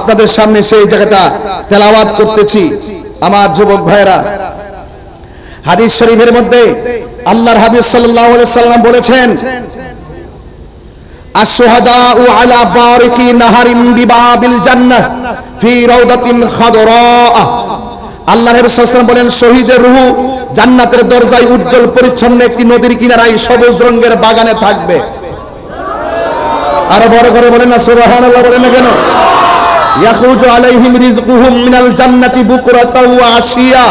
আপনাদের সামনে সেই জায়গাটা তেলাওয়াত করতেছি। আমার যুবক ভাইরা, হাদিস শরীফের মধ্যে আল্লাহর হাবিব সাল্লাল্লাহু আলাইহি সাল্লাম বলেছেন, আশ-শুহাদাউ আলা বারিকি নাহারিন বিবাবিল জান্নাহ ফি রাউদাতিন খাদরা। আল্লাহর রাসূল সাল্লাল্লাহু আলাইহি ওয়াসাল্লাম বলেন, শহীদের রূহ জান্নাতের দরজায় উজ্জ্বল পরিচ্ছন্ন একটি নদীর কিনারায় সবুজ রঙের বাগানে থাকবে। আরো বড় করে বলেন না সুবহানাল্লাহ, বলেন না কেন? ইয়াখরুজু আলাইহিম রিজকুহুম মিনাল জান্নাতি বুকরাতাও ওয়া আশিয়া।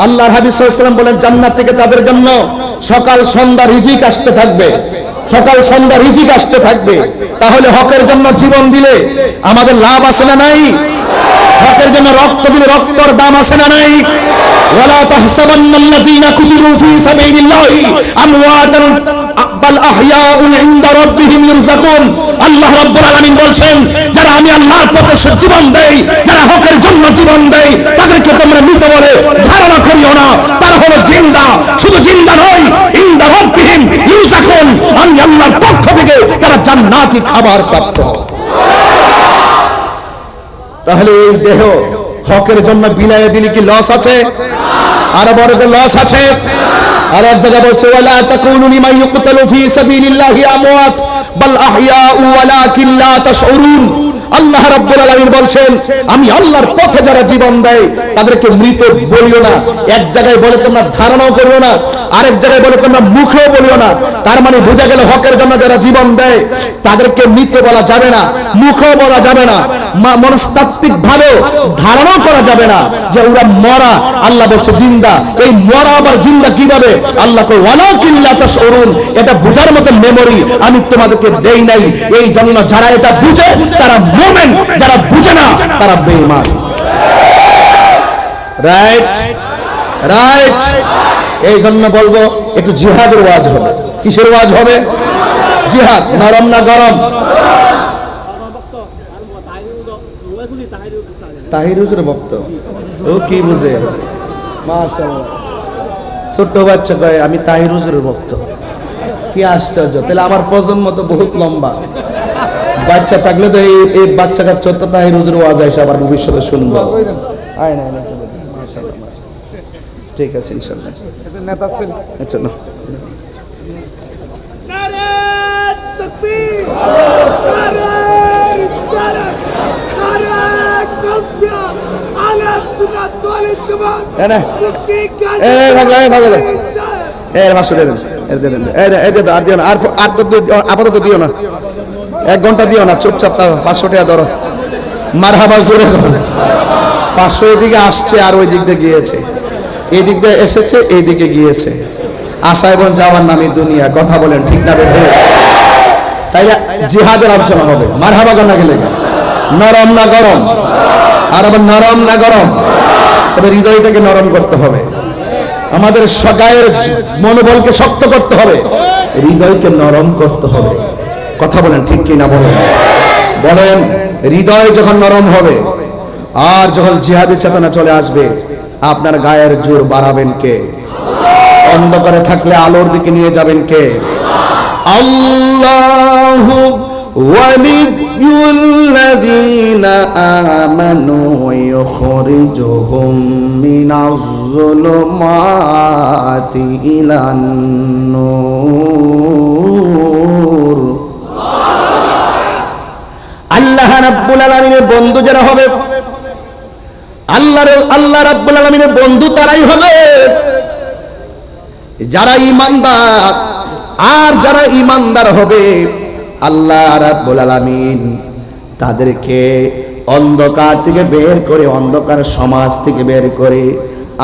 আল্লাহর হাবিব সাল্লাল্লাহু আলাইহি ওয়াসাল্লাম বলেন, জান্নাত থেকে তাদের জন্য সকাল সন্ধ্যা রিজিক আসতে থাকবে, সকাল সন্ধ্যা রিজিক আসতে থাকবে। তাহলে হকের জন্য জীবন দিলে আমাদের লাভ আছে না নাই? হকের জন্য রক্ত দিলে রক্তর দাম আছে না নাই? ওয়ালা তাহসাবান্নাল্লাযীনা কুতিলু ফী সাবিলিল্লাহি আমওয়াতান বাল আহইয়াউন ইনদা রাব্বিহিম ইরযাকুন। আল্লাহ রাব্বুল আলামিন বলছেন, যারা আমি আল্লাহর পথে জীবন দেই, যারা হকের জন্য জীবন দেই, তাদেরকে তোমরা মৃত বলে ধারণা করিও না, তারা হলো জিন্দা। শুধু জিন্দা নয়, ইনদা রাব্বিহিম ইরযাকুন, আমি আল্লাহর পক্ষ থেকে তারা জান্নাতি খাবার প্রাপ্ত। তাহলে এই দেহ হকের জন্য বিলায়ে দিলে কি লস আছে? আরো বড় লস আছে। আর এক জায়গা বলছে, ওয়ালা তাকুনু লিমান ইউকতালু ফী সাবিলিল্লাহি আমওয়াত বাল আহইয়াউ ওয়ালাকিন লা তাশউরুন। আল্লাহ রাব্বুল আলামিন বলছেন, আমি আল্লাহর পথে যারা জীবন দেয় তাদেরকে মৃত বলিও না। এক জায়গায় বলে তোমরা ধারণাও করিও না, আরেক জায়গায় বলে তোমরা মুখেও বলিও না। তার মানে বোঝা গেল হকের জন্য যারা জীবন দেয় তাদেরকে মৃত বলা যাবে না, মুখেও বলা যাবে না, মনস্তাত্ত্বিক ভাবে ধারণাও করা যাবে না যে ওরা মরা। আল্লাহ বলছে জিন্দা। এই মরা আবার জিন্দা কিভাবে? আল্লাহ কয় ওয়ালাকিন লা তাশউরুন। এটা বোঝার মতো মেমোরি আমি তোমাদেরকে দেই নাই। এই জন্য যারা এটা বুঝে তারা মুমিন, যারা বুঝে না তারা বেঈমান। Right right. এই জন্য বলবো একটু জিহাদের ওয়াজ হবে। কিসের ওয়াজ হবে? জিহাদ। নরম না গরম? তাহিরুজের ভক্ত ও কি বুঝে? মাশাআল্লাহ, ছোট্ট বাচ্চা কয় আমি তাহিরুজের ভক্ত। কি আশ্চর্য! তাহলে আমার প্রজন্ম তো বহুত লম্বা। বাচ্চা থাকলে তো এই বাচ্চা কাচ্চা তো তাহিরুজের ওয়াজ আইসা আবার ভবিষ্যতে শুনবো। আয় না না, মাশাআল্লাহ মাশাআল্লাহ, ঠিক আছে ইনশাআল্লাহ। নেতা আছেন? আচ্ছা না, নারে তাকবীর, নারে রিসালাত, নারে কাসিয়া আলা সুন্নাত ওয়াল জামাত। এনে এনে ভাগলে ভাগলে এর ভাষা দেন, এর দেন, এর দে আর দিও না, আর তো আপাতত দিও না, 1 ঘন্টা দিও না, চুপচাপ 500 টাকা ধরো। মারহাবা জোরে ধরো। 500 এদিকে আসছে আর ওই দিক দিয়ে গিয়েছে, এই দিক দিয়ে এসেছে এই দিকে গিয়েছে। আশা এবং যাওয়ার নামই দুনিয়া। কথা বলেন ঠিক না বেঠে? তাইলে জিহাদের আলোচনা হবে। মারহাবা গানা গেলে নরম না গরম? আর আবার নরম না গরম? তবে হৃদয়টাকে নরম করতে হবে, আমাদের গায়ের মনোবলকে শক্ত করতে হবে, হৃদয়কে নরম করতে হবে। কথা বলেন ঠিক কি না? বলেন বলেন। হৃদয় যখন নরম হবে আর যখন জিহাদের চেতনা চলে আসবে, আপনার গায়ের জোর বাড়াবেন কে? অন্ধকারে থাকলে আলোর দিকে নিয়ে যাবেন কে? আল্লাহু ওয়ালিয়ুল্লাযীনা আমানু ইউখরিজুহুম মিনাজ যুলুমাতি ইলান নূর। আল্লাহ রাব্বুল আলামিনের বন্ধু যারা হবে, আল্লাহ রাব্বুল আলামিনের বন্ধু তারাই হবে যারা ঈমানদার। আর যারা ঈমানদার হবে আল্লাহ রাব্বুল আলামিন তাদেরকে অন্ধকার থেকে বের করে, অন্ধকার সমাজ থেকে বের করে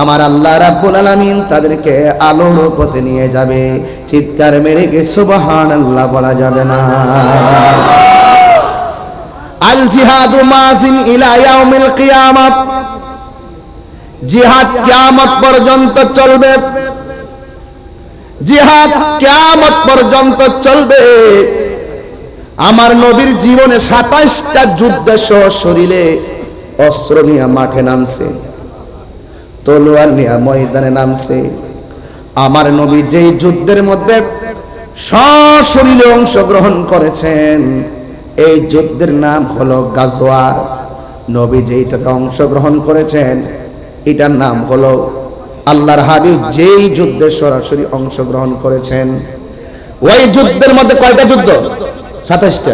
আমার আল্লাহ রাব্বুল আলামিন তাদেরকে আলোর পথে নিয়ে যাবে। চিৎকার মেরে কে সুবহানাল্লাহ বলা যাবে না? আল জিহাদু মাজিন ইলা ইয়াউমিল কিয়ামাত। জিহাদ কিয়ামত পর্যন্ত চলবে, জিহাদ কিয়ামত পর্যন্ত চলবে। আমার নবীর জীবনে 27টা যুদ্ধ শরীরে অস্ত্র নিয়ে মাঠে নামছে, তলোয়ার নিয়ে ময়দানে নামছে। আমার নবী যেই যুদ্ধের মধ্যে সশরীরে অংশগ্রহণ করেছেন, এই যুদ্ধের নাম হলো গাজওয়া। নবী যেইটাতে অংশগ্রহণ করেছেন এটার নাম হলো আল্লাহর হাবিব যেই যুদ্ধে সরাসরি অংশগ্রহণ করেছেন। ওই যুদ্ধের মধ্যে কয়টা যুদ্ধ? 27টা।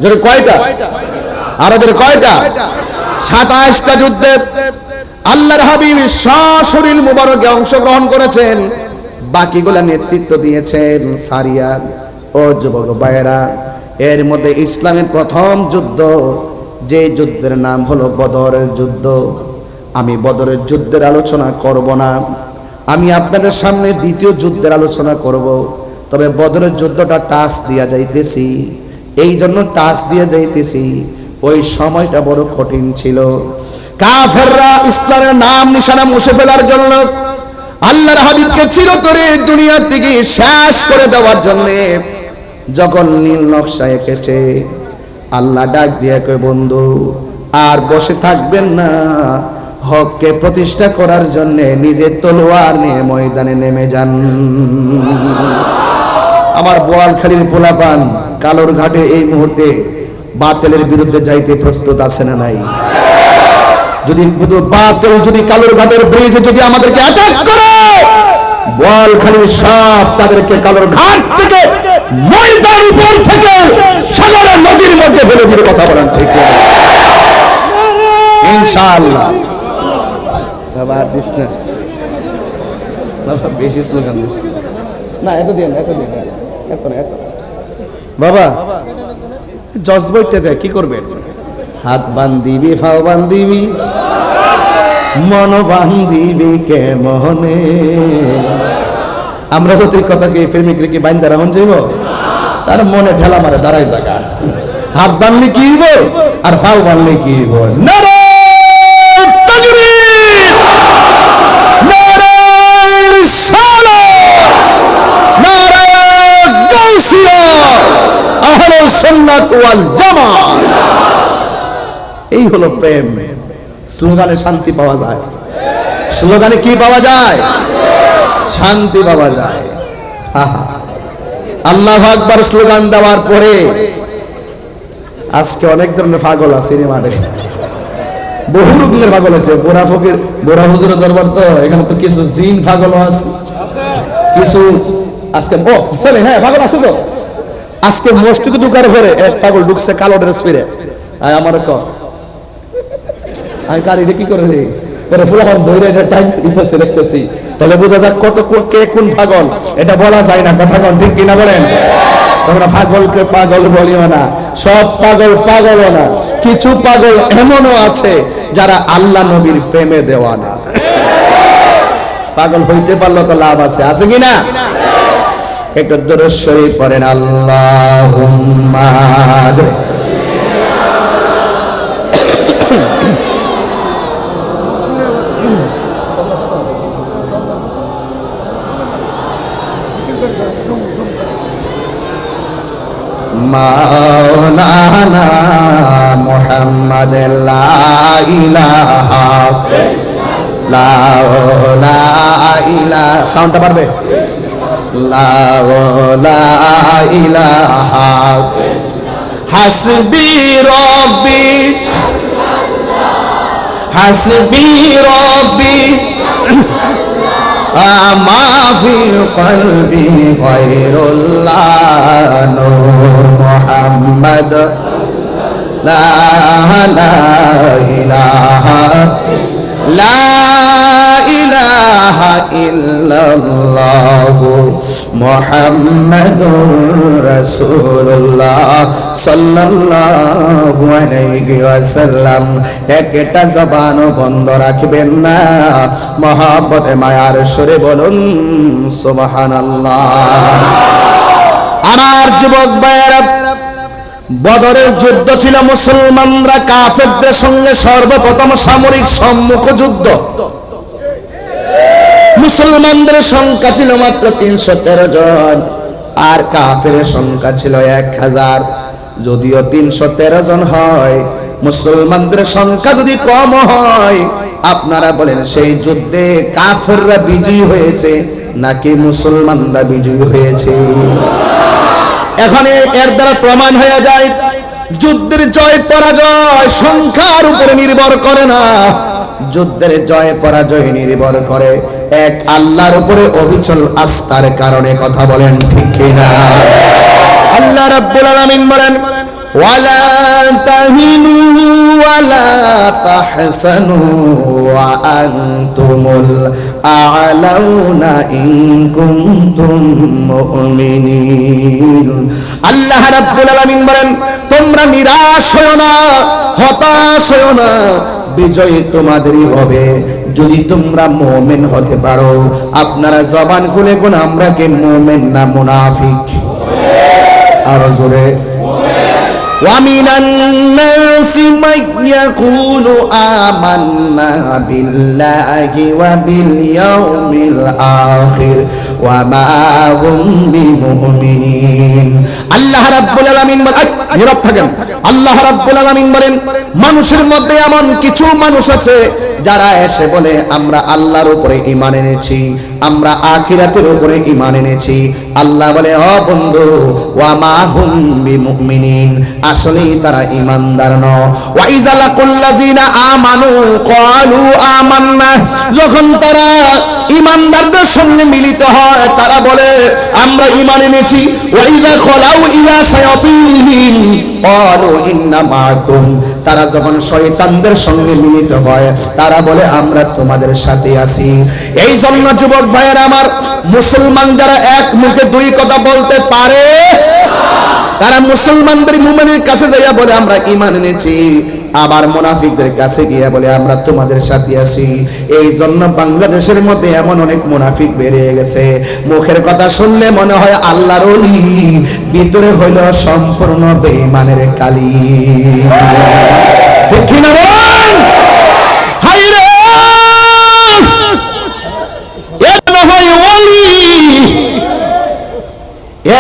জোরে কয়টা? আরো জোরে কয়টা? 27টা যুদ্ধে আল্লাহর হাবিব সশরীর মুবারকে অংশগ্রহণ করেছেন। বাকিগুলা নেতৃত্ব দিয়েছেন সারিয়া ও যুবক ভাইয়েরা। এর মধ্যে ইসলামের প্রথম যুদ্ধ, যে যুদ্ধের নাম হলো বদরের যুদ্ধ। আমি বদরের যুদ্ধের আলোচনা করব না, আমি আপনাদের সামনে দ্বিতীয় যুদ্ধের আলোচনা করব। তবে বদরের যুদ্ধটা টাচ দিয়া যাইতেছি, এই জন্য টাচ দিয়া যাইতেছি। ওই সময়টা বড় কঠিন ছিল। কাফেররা ইসলামের নাম নিশানা মুছে ফেলার জন্য, আল্লাহর হাবিবকে চিরতরে দুনিয়া থেকে শেষ করে দেওয়ার জন্য যখন নীল নকশা এঁকেছে, আল্লাহ ডাক দিয়ে কয়, বন্ধু আর বসে থাকবেন না, হককে প্রতিষ্ঠা করার জন্য নিজের তলোয়ার নিয়ে ময়দানে নেমে যান। আমার বোয়ালখালীর পোলাপান কালোর ঘাটে এই মুহূর্তে বাতিলের বিরুদ্ধে যাইতে প্রস্তুত আছে না নাই? যদি বাতিল যদি কালোর ঘাটের ব্রিজে যদি আমাদেরকে অ্যাটাক করে, বোয়ালখালীর সব তাদেরকে কালোর ঘাট থেকে ময়দান উপর থেকে সাগরের নদীর মধ্যে ফেলে দিবে। কথা বলেন ঠিক না? ইনশাআল্লাহ। বাবা আর দিস না বাবা, বেশি স্লোগান দিস না। এত দিন এত দিন এত না এত বাবা, জজ বইটা যায় কি করবেন? হাত বান্ধিবি, ফাও বান্ধিবি, মন বান্ধিবি কে মনে। আমরা সত্যি কথা কি প্রেমিকরে কি বাইন্দা রাখুন যাইব? তার মনে ঠেলা মারে দাঁড়ায় জায়গা। হাত বানলে কি হইব আর ফাও বানলে কি হইব? নারায়ে তাকবীর, নারায়ে রিসালাত, নারায়ে গাউসিয়া, আহলুস সুন্নাত ওয়াল জামাত। এই হলো প্রেম। স্লোগানে শান্তি পাওয়া যায়। স্লোগানে কি পাওয়া যায়? শান্তি পাওয়া যায়। আল্লাহু আকবার স্লোগান দেওয়ার পরে আজকে অনেক ধরনের পাগল আছে মাঠে, বহু রকমের পাগল আছে। বোরা ফকির, বোরা হুজুরের দরবার তো, এখানে তো কিছু জিন পাগল আছে, কিছু আজকে ও চলে হ্যাঁ পাগল আছে তো। আজকে মসজিদে ঢুকার পরে এক পাগল ঢুকছে কালো ড্রেস পরে। আমার ক আমি কারিটা কি করে রে পরে ফুলাম ধরে এটা টাইম দিতেছে দেখতেছি, তাহলে বোঝা যাক কত কে কোন পাগল এটা বলা যায় না। কথা কোন ঠিক কিনা বলেন? তোমরা পাগলকে পাগল বলিও না, সব পাগল পাগলও না। কিছু পাগল এমনও আছে যারা আল্লাহ নবীর প্রেমে দেওয়ানা। পাগল হইতে পারলো তো লাভ আছে, আছে কিনা? একটু দরুদ শরীফ পড়েন। আল্লাহুম্মা মাওলানা মুহাম্মদ লা ইলাহা লা ইলাহা, সাউন্ডটা পারবে? লা ইলাহা হাসবি রব্বি, হাসবি রব্বি মা ফি কলবি গায়রুল্লাহ নূর মুহাম্মদ লা ইলাহা লা ইলাহা ইল্লাল্লাহ মুহাম্মাদুর রাসূলুল্লাহ সাল্লাল্লাহু আলাইহি ওয়াসাল্লাম। একটা জবানও বন্ধ রাখবেন না, মহব্বতে মায়ার সুরে বলুন সুবহানাল্লাহ। আমার যুবক ভাইয়েরা, বদরের যুদ্ধ ছিল মুসলমানরা কাফেরদের সঙ্গে সর্বপ্রথম সামরিক সম্মুখ যুদ্ধ। মুসলমানদের সংখ্যা ছিল মাত্র 313 জন, আর কাফেরের সংখ্যা ছিল 1000। যদিও 313 জন হয়, মুসলমানদের সংখ্যা যদি কম হয়, আপনারা বলেন সেই যুদ্ধে কাফেররা বিজয়ী হয়েছে নাকি মুসলমানরা বিজয়ী হয়েছে? এখন এর দ্বারা প্রমাণ হয়ে যায় যুদ্ধের জয় পরাজয় সংখ্যার উপরে নির্ভর করে না, যুদ্ধের জয় পরাজয় নির্ভর করে এক আল্লাহর উপরে অবিচল আস্থার কারণে। কথা বলেন ঠিক কিনা? আল্লাহ রাব্বুল আলামিন বলেন ওয়ালা তাহিনু ওয়ালা তাহসানু ওয়া আনতুমুল আ'লাউনা ইন কুনতুম মুমিনিন। আল্লাহ রাব্বুল আলামিন বলেন তোমরা নিরাশ হয়ো না, হতাশ হয়ো না, বিজয় তোমাদেরই হবে যদি তোমরা মুমিন হতে পারো। আপনারা জবান খুলে কোন আমরা কি মুমিন না মুনাফিক? আর জোরে وَمِنَ النَّاسِ مَن يَقُولُ آمَنَّا بِاللَّهِ وَبِالْيَوْمِ الْآخِرِ وَمَا هُمْ بِمُؤْمِنِينَ। আল্লাহ রাব্বুল আলামিন নীরব থাকেন। আল্লাহ রাব্বুল আলামিন বলেন মানুষের মধ্যে এমন কিছু মানুষ আছে যারা এসে বলে আমরা আল্লাহর উপরে ঈমান এনেছি, আমরা আখিরাতের উপরে ঈমান এনেছি। আল্লাহ বলে ও বন্ধু ওয়া মা হুম বিমুমিনিন, আসলেই তারা ঈমানদার নয়। ওয়া ইযা লাকুল্লাযিনা আমানু ক্বালু আমান্না, যখন তারা ঈমানদারদের সঙ্গে মিলিত হয় তারা বলে আমরা ঈমান এনেছি। ওয়া ইযা খালাউ ইলা শায়াতিনহিম ক্বালু ইন্না মাআকুম, তারা যখন শয়তানদের সঙ্গে মিলিত হয় তারা বলে আমরা তোমাদের সাথে আছি। এই জন্য যুবক ভাইয়েরা আমার, মুসলমান যারা এক মুখে দুই কথা বলতে পারে তারা মুসলমানদের মুমিনের কাছে যাইয়া বলে আমরা ঈমান এনেছি, আবার মুনাফিকদের কাছে গিয়ে বলে আমরা তোমাদের সাথে আছি। এই জন্য বাংলাদেশের মধ্যে এমন অনেক মুনাফিক বেড়ে গেছে, মুখের কথা শুনলে মনে হয় আল্লাহর ওলি, ভিতরে হইল সম্পূর্ণ বেঈমানের কালি। ঠিক কি না বলেন? হায় রে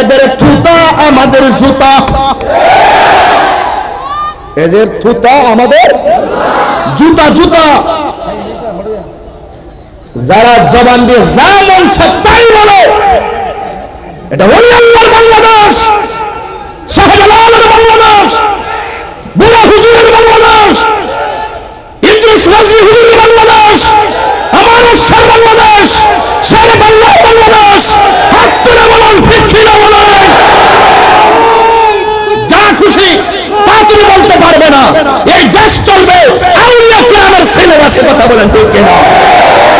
এদের থুতা আমাদের জুতা, এদের থুতা আমাদের জুতা জুতা। যারা জবান দিয়ে যা মন চায় তাই বলে, এটা ওলি আল্লাহর বাংলাদেশ, শাহজালালের বাংলাদেশ, বুড়া হুজুরের বাংলাদেশ, ইদ্রিস নাসি হুজুরের বাংলাদেশ, আমার উৎসর বাংলাদেশ, শেরে বাংলার বাংলাদেশ। হাত তুলে বলুন ঠিক কি না বলেন? যা খুশি তা তুমি বলতে পারবে না, এই দেশ চলবে আউলিয়া কিরামের সিলেবাসে। কথা বলেন ঠিক কি না?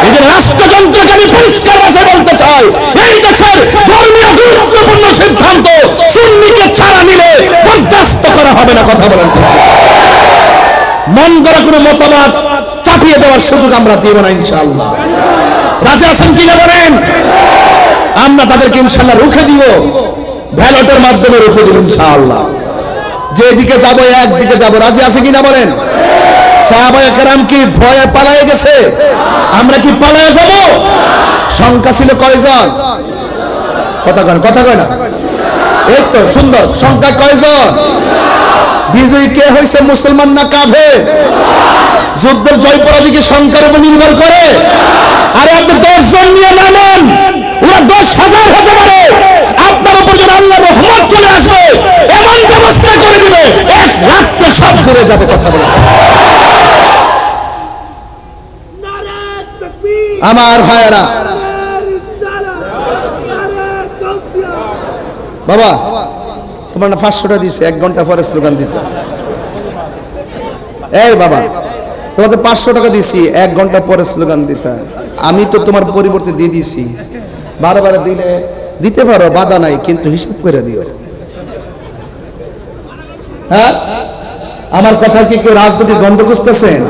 এই যে রাষ্ট্রযন্ত্রকে আমি পরিষ্কার ভাষায় বলতে চাই, এই দেশের ধর্মীয় গুরুত্বপূর্ণ সিদ্ধান্ত সুন্নিকে ছাড়া নিলে বরদাস্ত করা হবে না। কথা বলেন ঠিক। মন গড়া কোনো মতামত চাপিয়ে দেওয়ার সুযোগ আমরা দেব না ইনশাআল্লাহ। রাজি আছেন কিনা বলেন? আমরা তাদেরকে ইনশাআল্লাহ রুখে দিব, ব্যালটের মাধ্যমে রুখে দিব ইনশাআল্লাহ। যেদিকে যাব একদিকে যাব। রাজি আছে কিনা বলেন? সাহাবায়ে কেরাম কি ভয়ে পালায়ে গেছে? আমরা কি পালায়ে যাব? সংখ্যা ছিল কয়জন? কথা কয় না? এই তো সুন্দর। সংখ্যা কয়জন? বিজয়ী কে হয়েছে, মুসলমান না কাফের? যুদ্ধের জয় পরাজয় কি সংখ্যার উপর নির্ভর করে? আরে আপনি 10 জন নিয়ে নামেন, ওরা 10,000 হতে পারে, আপনার উপর যখন আল্লাহর রহমত চলে আসবে এমন ব্যবস্থা করে দিবে 1 লাখ তো সব ঘুরে যাবে। কথা বলে আমার ভাইয়েরা, বাবা তোমার না 500 টাকা দিয়েছে, 1 ঘন্টা পরে স্লোগান দিতে। এই বাবা তোমাকে 500 টাকা দিয়েছি, 1 ঘন্টা পরে স্লোগান দিতে। আমি তো তোমার পরিবর্তে দিয়ে দিয়েছি, বারে দিলে দিতে পারো, বাধা নাই, কিন্তু হিসাব করে দিও। হ্যাঁ, আমার কথা কি কেউ রাজনীতি দ্বন্দ্ব খুঁজতেছেন?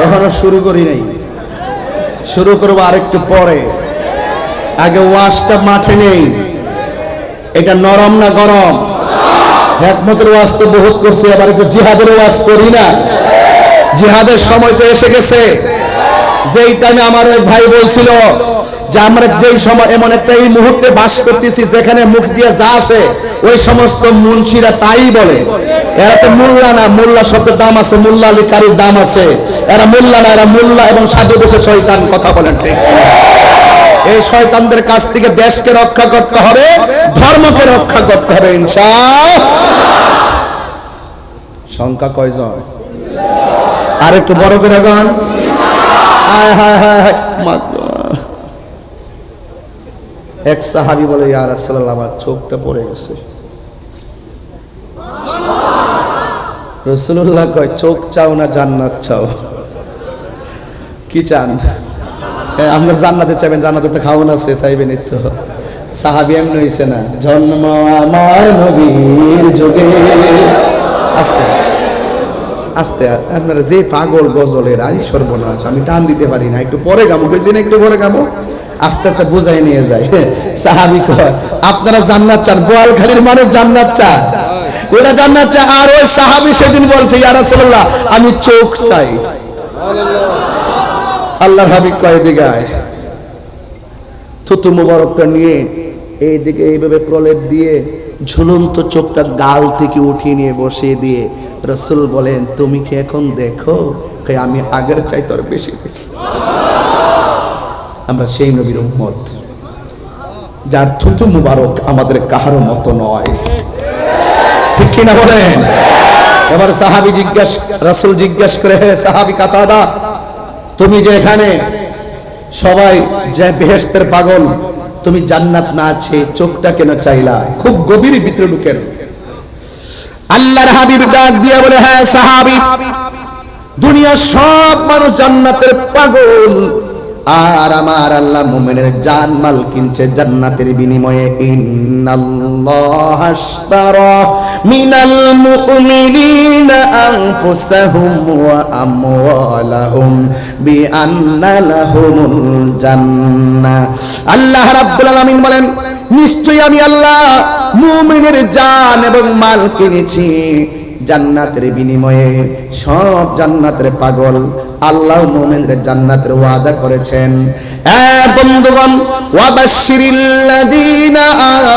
এখনো শুরু করি নাই, শুরু করবো আরেকটু পরে। আগে ওয়াজটা মাঠে নেই, এটা নরম না গরম? হিকমতের ওয়াজ তো বহুত করছি, আবার একটু জিহাদের ওয়াজ করি না? জিহাদের সময় তো এসে গেছে। যেই টাইমে আমার ভাই বলছিল যে আমরা যেই সময় এমন একটা এই মুহূর্তে বাস করতেছি যেখানে মুখ দিয়ে যা আসে ওই সমস্ত মুন্সিরা তাই বলে। এরা তো মোল্লা না, মোল্লা শব্দের দাম আছে, মোল্লা আলী কারির দাম আছে। এরা মোল্লা না, এরা মোল্লা এবং সাধু বসে শয়তান। কথা বলেন ঠিক? এই শয়তানদের কাছ থেকে দেশকে রক্ষা করতে হবে, ধর্মকে রক্ষা করতে হবে ইনশাআল্লাহ। সংখ্যা কয়জন? আর একটু বড় করে গান। আয় হায় হায় হায়। এক সাহাবী বলে, ইয়া রাসূলুল্লাহ, আমার চোখটা পড়ে গেছে। রাসূলুল্লাহ কয়, চোখ চাও না জান্নাত চাও? কি চান? আপনার জান্নাতে চাইবেন, জান্নাতে তো খাওয়ান আছে, চাইবেন তো। সাহাবী এমনি হইছে না, জন্ম আমার নবীর যুগে। আস্তে আস্তে আস্তে আস্তে আপনারা যে পাগল গজলের, আই সর্বনাশ, আমি টান দিতে পারি না, একটু পরে গামো কইছেন, একটু পরে গামো, আস্তে আস্তে বুঝাই নিয়ে যায়। সাহাবী কয়, আপনারা জান্নাত চান, বোয়ালখালীর মানুষ জান্নাত চায়, ওরা জান্নাত চায়। আর ওই সাহাবী সেদিন বলছে, ইয়া রাসূলুল্লাহ, আমি চোখ চাই। আল্লাহর হাবিব কয়, এদিকে আয়। থুতু মুবারকটা নিয়ে এইদিকে এইভাবে প্রলেপ দিয়ে ঝুলন্ত চোখটা গাল থেকে উঠিয়ে নিয়ে বসিয়ে দিয়ে রাসূল বলেন, তুমি কি এখন দেখো? আমি আগের চাইতে আর বেশি দেখি। আমরা সেই নবীর উম্মত যার থুতু মুবারক আমাদের কাহারও মতো নয়, ঠিক কিনা বলেন? এবার সাহাবী রাসূল জিজ্ঞেস করে, হে সাহাবী কাতাদা, তুমি যে এখানে সবাই যে বেহেশতের পাগল, তুমি জান্নাত না আছে চোখটা কেন চাইলা? খুব গভীর ভিতরে ঢুকেন। আল্লাহর হাবিব ডাক দিয়া বলে, হ্যাঁ সাহাবী, দুনিয়ার সব মানুষ জান্নাতের পাগল, আর আমার আল্লাহ মুমিনের জান মাল কিনছে জান্নাতের বিনিময়ে। ইন্নাল্লাহ আশতারা মিনাল মুমিনিনা আনফুসাহুম ওয়া আমওয়ালাহুম বিআন্না লাহুমুল জান্নাহ। আল্লাহ রাব্বুল আলামিন বলেন, নিশ্চয়ই আমি আল্লাহ মুমিনের জান এবং মাল কিনেছি জান্নাতের বিনিময়ে। সব জান্নাতের পাগল, আল্লাহ মুমিনদের জান্নাতের ওয়াদা করেছেন। বন্ধুগণ, ওয়াবাশশিরিল্লাযীনা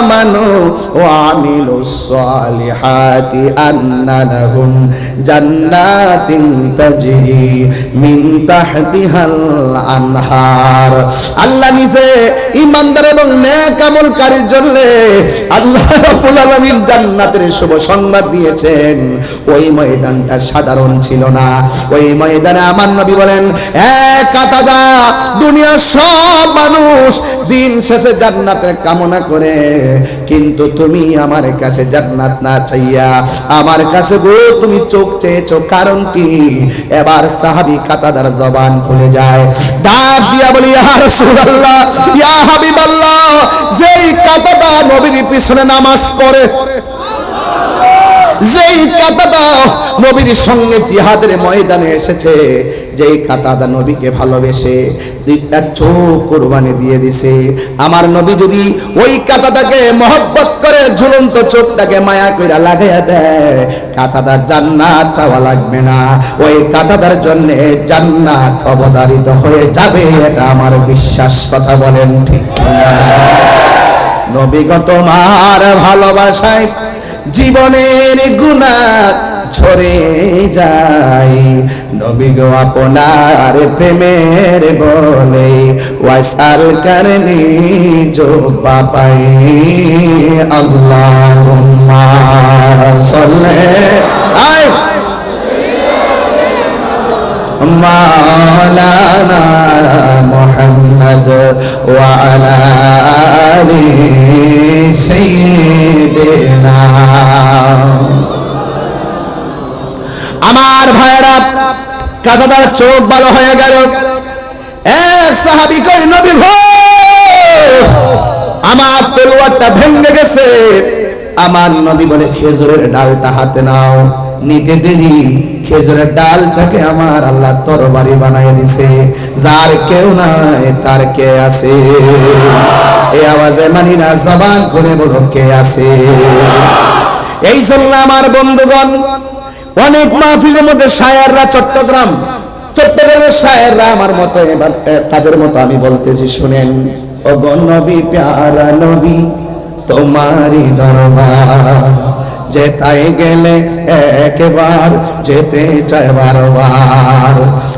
আমানু ওয়া আমিলুস সালিহাতি আন্না লাহুম জান্নাতিন তাজরি মিন তাহতিহাল আনহার। আল্লাহ নিজে ঈমানদার এবং নেক আমলকারীর জন্য আল্লাহ রাব্বুল আলামিন জান্নাতের শুভ সংবাদ দিয়েছেন। ওই ময়দানটা সাধারণ ছিল না। ওই ময়দানে আমার নবী বলেন, কাতাদা, দুনিয়ার সব মানুষ দিন শেষে জান্নাতের কামনা করে, কিন্তু তুমি আমার কাছে জান্নাত না চাইয়া আমার কাছে গো তুমি চোখ চেয়েছো, কারণ কি? এবার সাহাবী কাতাদার জবান খুলে যায়, ডাক দিয়া বলি, ইয়া রাসূলুল্লাহ, ইয়া হাবিবাল্লাহ, যেই কাতাদা নবীর পিছনে নামাজ পড়ে, যেই কাতাদা নবীর সঙ্গে জিহাদের ময়দানে এসেছে, যেই কাতাদা নবীকে ভালোবেসে দুইটা চোখ কুরবানি দিয়ে দিছে, আমার নবী যদি ওই কাতাদাকে মহব্বত করে ঝুলন্ত চোখটাকে মায়া কইরা লাগাইয়া দেয়, কাতাদার জান্নাত চাওয়া লাগবে না, ওই কাতাদার জন্য জান্নাত অবধারিত হয়ে যাবে। এটা আমার বিশ্বাস। কথা বলেন ঠিক না? নবী গো তোমার ভালোবাসায় জীবনের গুনাহ ঝরে যায়, নবী গো আপনার প্রেমের বলে ওয়াসাল করনি জো পাপাই। আল্লাহুম্মা সাল্লি মাওলানা মুহাম্মদ ওয়া আলা আলি সাইয়্যিদিনা। আমার ভাইরা, কাতাদার চোখ ভালো হয়ে গেল। এক সাহাবী কই, নবী গো, আমার তলোয়ারটা ভেঙে গেছে। আমার নবী বলে, খেজুরের ডালটা হাতে নাও। নিতে দেরি, খেজুরের ডালটাকে আমার আল্লাহ তরবারি বানায় দিছে। যার কেউ নাই তার কে আছে? এই আওয়াজে মানি না, জবান করে বলো কে আছে? এই জন্য আমার বন্ধুগণ, অনেক মাহফিলের মধ্যে শায়েররা, চট্টগ্রামের শায়েররা আমার মতো, এবার তাদের মতো আমি বলতেছি, শুনেন। ও গো নবী, প্যারা নবী, তোমারই দরবার যেতাই গেলে একবার, যেতে চাই বারবার।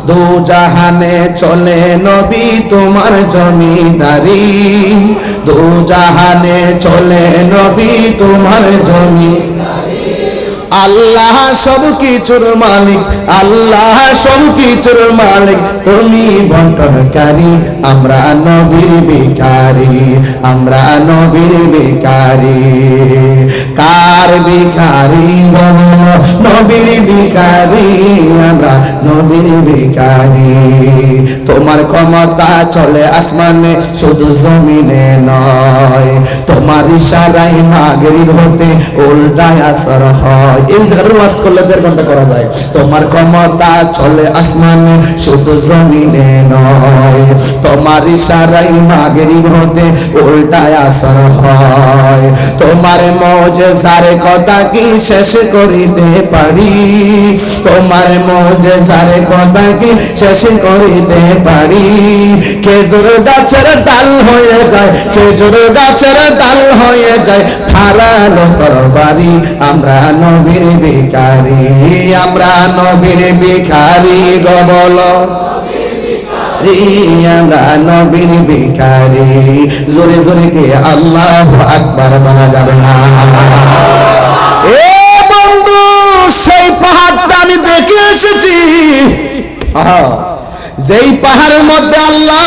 দু জাহানে চলে নবী তোমার জমিদারি, দু জাহানে চলে নবী তোমার জমি। আল্লাহ সবকিছুর মালিক, আল্লাহ সবকিছুর মালিক, তুমি বন্টনকারী, আমরা নবীর ভিখারি, আমরা নবীর ভিখারি। কার ভিখারি গো? নবীর ভিখারি, আমরা নবীর ভিখারি। তোমার ক্ষমতা চলে আসমানে, শুধু জমিনে নয়, তোমার ইশারায় মাগরিব হতে উল্টায় আসর হয়। এই জায়গাটা ওয়াজ করলে 1.5 ঘন্টা করা যায়। তোমার ক্ষমতা চলে আসমানে, শুধু জমিনে নয়, তোমার ইশারায় মাগরিব হতে উল্টায় আসর হয়। তোমার মুজিজার কথা কি শেষ করিতে পারি? তোমার মুজিজার কথা কি শেষ করিতে পারি? খেজুর গাছের ডাল হয়ে যায়, খেজুর গাছের ডাল হয়ে যায় ধারালো তরবারি, আমরা নবীর ভিখারি, আমরা নবীর ভিখারি গো বলো, আমরা নবীর ভিখারি। জোরে জোরে কে আল্লাহু আকবার বলা যাবে না? এ বন্ধু, সেই পাহাড়টা আমি দেখে এসেছি, যেই পাহাড়ের মধ্যে আল্লাহ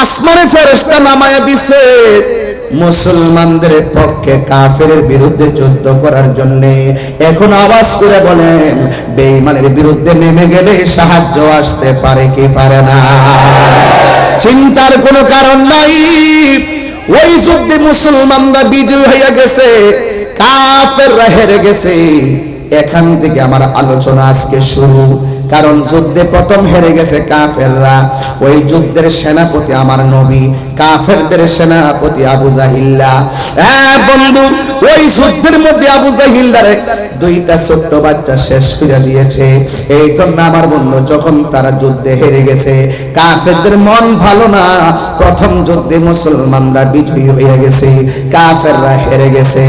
আসমানে ফেরেশতা নামায়া দিছে মুসলমানদের পক্ষে কাফেরের বিরুদ্ধে যুদ্ধ করার জন্য। এখন আওয়াজ করে বলেন, বেঈমানের বিরুদ্ধে নেমে গেলে সাহায্য আসতে পারে কি পারে না? চিন্তার কোনো কারণ নাই। ওই যুদ্ধে মুসলমানরা বিজয় হয়ে গেছে, কাফেররা হেরে গেছে। এখান থেকে আমার আলোচনা আজকে শুরু। কারণ যুদ্ধে প্রথম হেরে গেছে কাফেররা। ওই যুদ্ধের সেনাপতি আমার নবী, কাফেরদের সেনাপতি আবু জাহিল্লা। হ্যাঁ বন্ধু, ওই যুদ্ধের মধ্যে আবু জাহিল্লারে 2টা ছোট্ট বাচ্চা শেষ করে দিয়েছে। এই জন্য আমার বন্ধু, যখন তারা যুদ্ধে হেরে গেছে, কাফেরদের মন ভালো না। প্রথম যুদ্ধে মুসলমানরা বিজয়ী হয়ে গেছে, কাফেররা হেরে গেছে।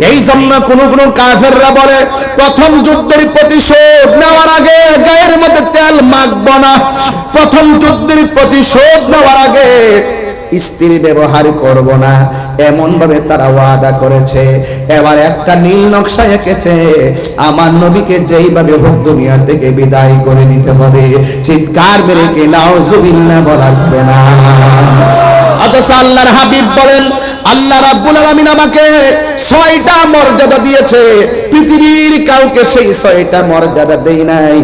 এই জন্য কোন কাফেররা বলে, প্রথম যুদ্ধের প্রতিশোধ নেওয়ার আগে গায়ের মধ্যে তেল মাখবো না, প্রথম যুদ্ধের প্রতিশোধ নেওয়ার আগে স্ত্রী ব্যবহার করব না, এমন ভাবে তারা ওয়াদা করেছে। এবার একটা নীল নকশা এঁকেছে, আমার নবীকে যেইভাবে হোক দুনিয়া থেকে বিদায় করে দিতে হবে। চিৎকার মেরে কে নাউজুবিল্লাহ বলা যাবে না। অথচ আল্লাহর হাবিব বলেন, আল্লাহ রাব্বুল আলামিন আমাকে 6টা মর্যাদা দিয়েছে, পৃথিবীর কাউকে সেই 6টা মর্যাদা দেই নাই।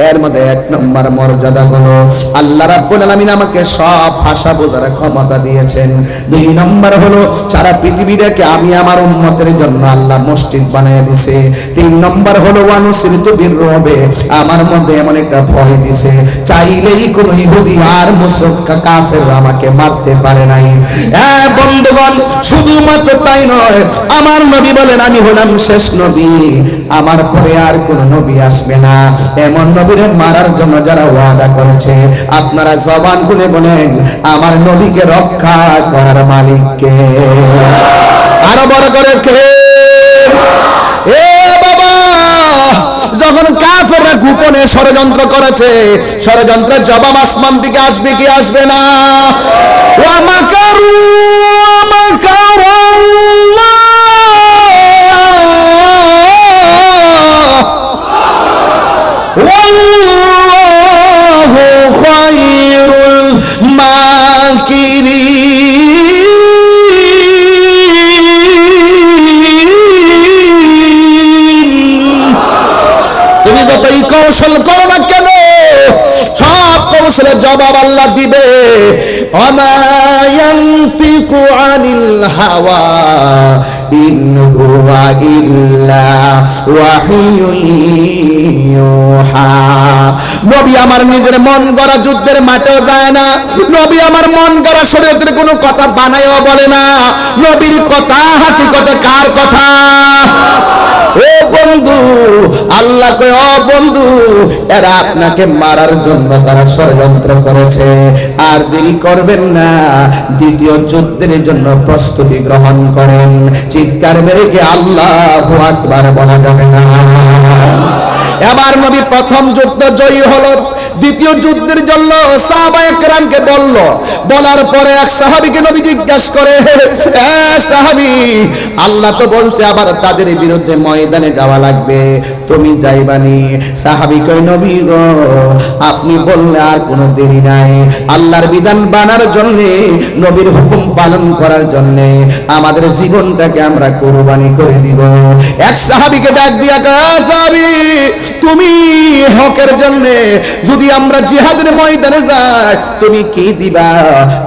এর মধ্যে 1 নম্বর মর্যাদা হলো আল্লাহ রাব্বুল আলামিন আমাকে সব ভাষা বোঝার ক্ষমতা দিয়েছেন। 2 নম্বর হলো সারা পৃথিবীটাকে আমি আমার উম্মতের জন্য আল্লাহ মসজিদ বানিয়ে দিয়েছে। 3 নম্বর হলো ওয়ানুসিরতু বিররুবে, আমার মধ্যে এমন একটা ভয় দিয়েছে, চাইলেই কোন ইহুদি আর মুশরিক কাফের আমাকে মারতে পারে নাই। হ্যাঁ বন্ধুগণ, শুধুমাত্র তাই নয়, আমার নবী বলেন আমি হলাম শেষ নবী, আমার পরে আর কোন নবী আসবে না। এমন নবীরে মারার জন্য যারা ওয়াদা করেছে, আপনারা জবান খুলে বলেন, আমার নবীকে রক্ষা করার মালিককে। আরো বড় করে কে? এ বাবা, যখন কাফেররা গোপনে ষড়যন্ত্র করেছে, ষড়যন্ত্রের জবাব আসমান থেকে আসবে কি আসবে না? ওয়া মাকারু কৌশল করো না কেন, সব কৌশলের জবাব আল্লাহ দিবে। ওমা ইয়ানতিকু আনিল হাওয়া ইন হুয়া ইল্লা ওয়াহিয়ুন ইউহা। নবী আমার নিজের মন গড়া যুদ্ধের মাঠেও যায় না, নবী আমার মন গড়া শরীয়তের কোনো কথা বানায়ও বলে না। নবীর কথা হাকিকতে কার কথা? ও বন্ধু, আল্লাহ কয়, ও বন্ধু, এরা আপনাকে মারার জন্য তারা ষড়যন্ত্র করেছে, আর দেরি করবেন না, দ্বিতীয় যুদ্ধের জন্য প্রস্তুতি গ্রহণ করেন। চিৎকার মেরে কি আল্লাহু আকবার বলা যাবে না? এবার নবী প্রথম যুদ্ধ জয়ী হলো, দ্বিতীয় যুদ্ধের জন্য সাহাবায়ে কেরামকে বলল। বলার পরে এক সাহাবীকে নবী জিজ্ঞাসা করে, সাহাবী, আল্লাহ তো বলছে আবার তাদের বিরুদ্ধে ময়দানে যাওয়া লাগবে, তুমি যাইবানি? সাহাবী কয়, নবী গো, আপনি বললে আর কোনো দেরি নাই। আল্লাহর বিধান মানার জন্য, নবীর হুকুম পালন করার জন্য আমাদের জীবনটাকে আমরা কুরবানি করে দিব। এক সাহাবীকে ডাক দিয়া কয়, সাহাবী, তুমি হকের জন্য যদি আমরা জিহাদের ময়দানে যাই, তুমি কি দিবা?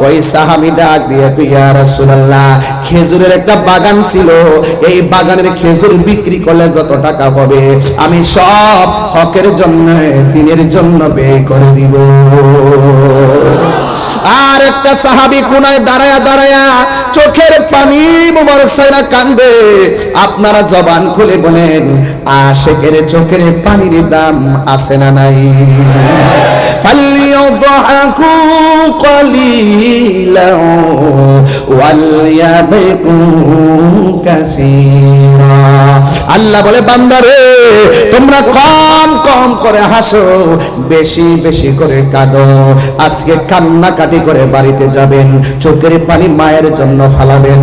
ওই সাহাবী ডাক দিয়া কয়, ইয়া রাসূলুল্লাহ, খেজুরের একটা বাগান ছিল, এই বাগানের খেজুর বিক্রি করলে যত টাকা হবে আমি সব হকের জন্য, দ্বীনের জন্য ব্যয় করে দিব। আর একটা সাহাবী কোনায় দাঁড়ায়া দাঁড়ায়া চোখের পানি মোবারক সাইরা কান্দে। আপনারা জবান খুলে বলেন, আশিকের চোখের পানির দাম আছে না নাই? ফালিয়াদহাকু কলিলাও ওয়ালয়াবকু কাসীরা। আল্লাহ বলে, বান্দারে, তোমরা কম কম করে হাসো, বেশি বেশি করে কাঁদো। আজকে কান্নাকাটি করে বাড়িতে যাবেন, চোখের পানি মায়ের জন্য ফালাবেন,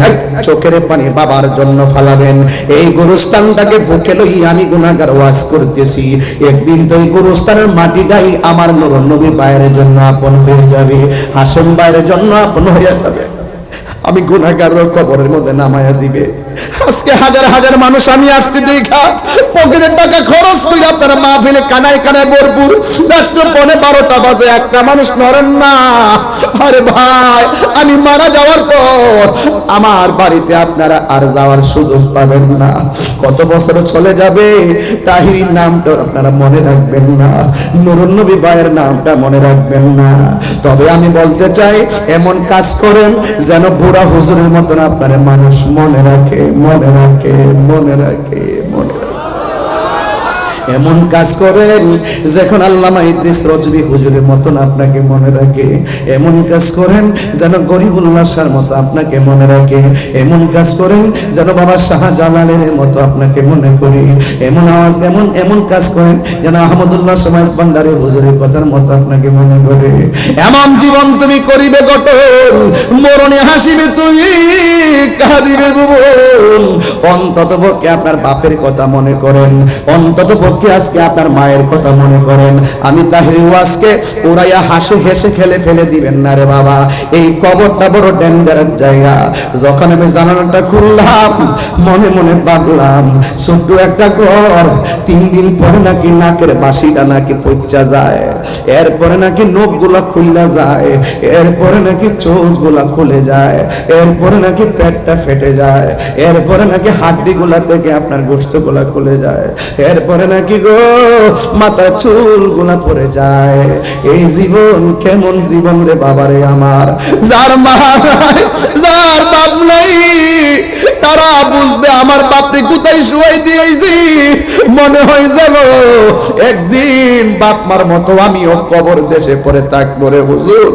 চোখের পানি বাবার জন্য ফালাবেন। এই গুরুস্থানটাকে বুকে লই আমি গুনাহগার ওয়াজ করতেছি, একদিন তো এই গুরুস্থানের মাটিটাই আমার নূর নবী বাইরের জন্য আপন হয়ে যাবে, হাসেম বাইরের জন্য আপন হয়ে যাবে। আমি গুনাহগারের কবরের মধ্যে নামায়া দিবে। আজকে হাজার হাজার মানুষ আমি আসছি দেখা পকেটের টাকা খরচ করে আপনারা মাহফিলে কানায় কানায় ভরপুর, রাত্র 12টা বাজে একটা মানুষ নড়েন না। আরে ভাই, আমি মারা যাওয়ার পর আমার বাড়িতে আপনারা আর যাওয়ার সুযোগ পাবেন না। কত বছর চলে যাবে, তাহিরির নামটা আপনারা মনে রাখবেন না, নূরুন নবী ভাইয়ের নামটা মনে রাখবেন না। তবে আমি বলতে চাই, এমন কাজ করেন যেন বুড়া হুজুরের মতন আপনারা মানুষ মনে রাখে, মনে রাখে, মনে রাখে, মনে রাখে। এমন কাজ করেন যখন আল্লামা ইদ্রিস রজভী হুজুরের মতন আপনাকে মনে রাখে। এমন কাজ করেন যেন গরিবুল্লাহ শাহর মতো আপনাকে মনে রাখে। এমন কাজ করেন যেন বাবা শাহজালালের মতো আপনাকে মনে করি। এমন কাজ করেন যেন আহমদুল্লাহ সমাজ ভান্ডারী হুজুরের কথার মতো আপনাকে মনে করে। এমন জীবন তুমি করিবে গঠন, মরণে হাসিবে তুমি, কাঁদিবে ভুবন। অন্তত পক্ষে আপনার বাপের কথা মনে করেন, অন্তত পক্ষে আজকে আপনার মায়ের কথা মনে করেন। আমি তাহির ওয়াজকে উড়াইয়া হাসি হেসে খেলে ফেলে দিবেন না রে বাবা। এই কবরটা বড় ডেঞ্জারাস জায়গা। যখন আমি জানালাটা খুললাম, মনে মনে ভাবলাম, ছোট্ট একটা ঘর, 3 দিন পরে নাকি নাকের বাসিটা নাকি পচা যায়, এরপরে নাকি নখগুলা খুললা যায়, এরপরে নাকি চোখগুলা খুলে যায়, এরপরে নাকি পেটটা ফেটে যায়, এরপরে নাকি হাড্ডিগুলা থেকে আপনার গোশতগুলা খুলে যায়, এরপরে নাকি গো মাথার চুলগুলা পড়ে যায়। এই জীবন কেমন জীবন রে বাবারে আমার। যার মা নাই, যার বাপ নাই, তারা বুঝবে আমার বাপরে কোথায় শুয়াই দিয়েছি। মনে হয় যেন একদিন বাপ মার মতো আমিও কবর দেশে পড়ে থাকবো রে হুজুর।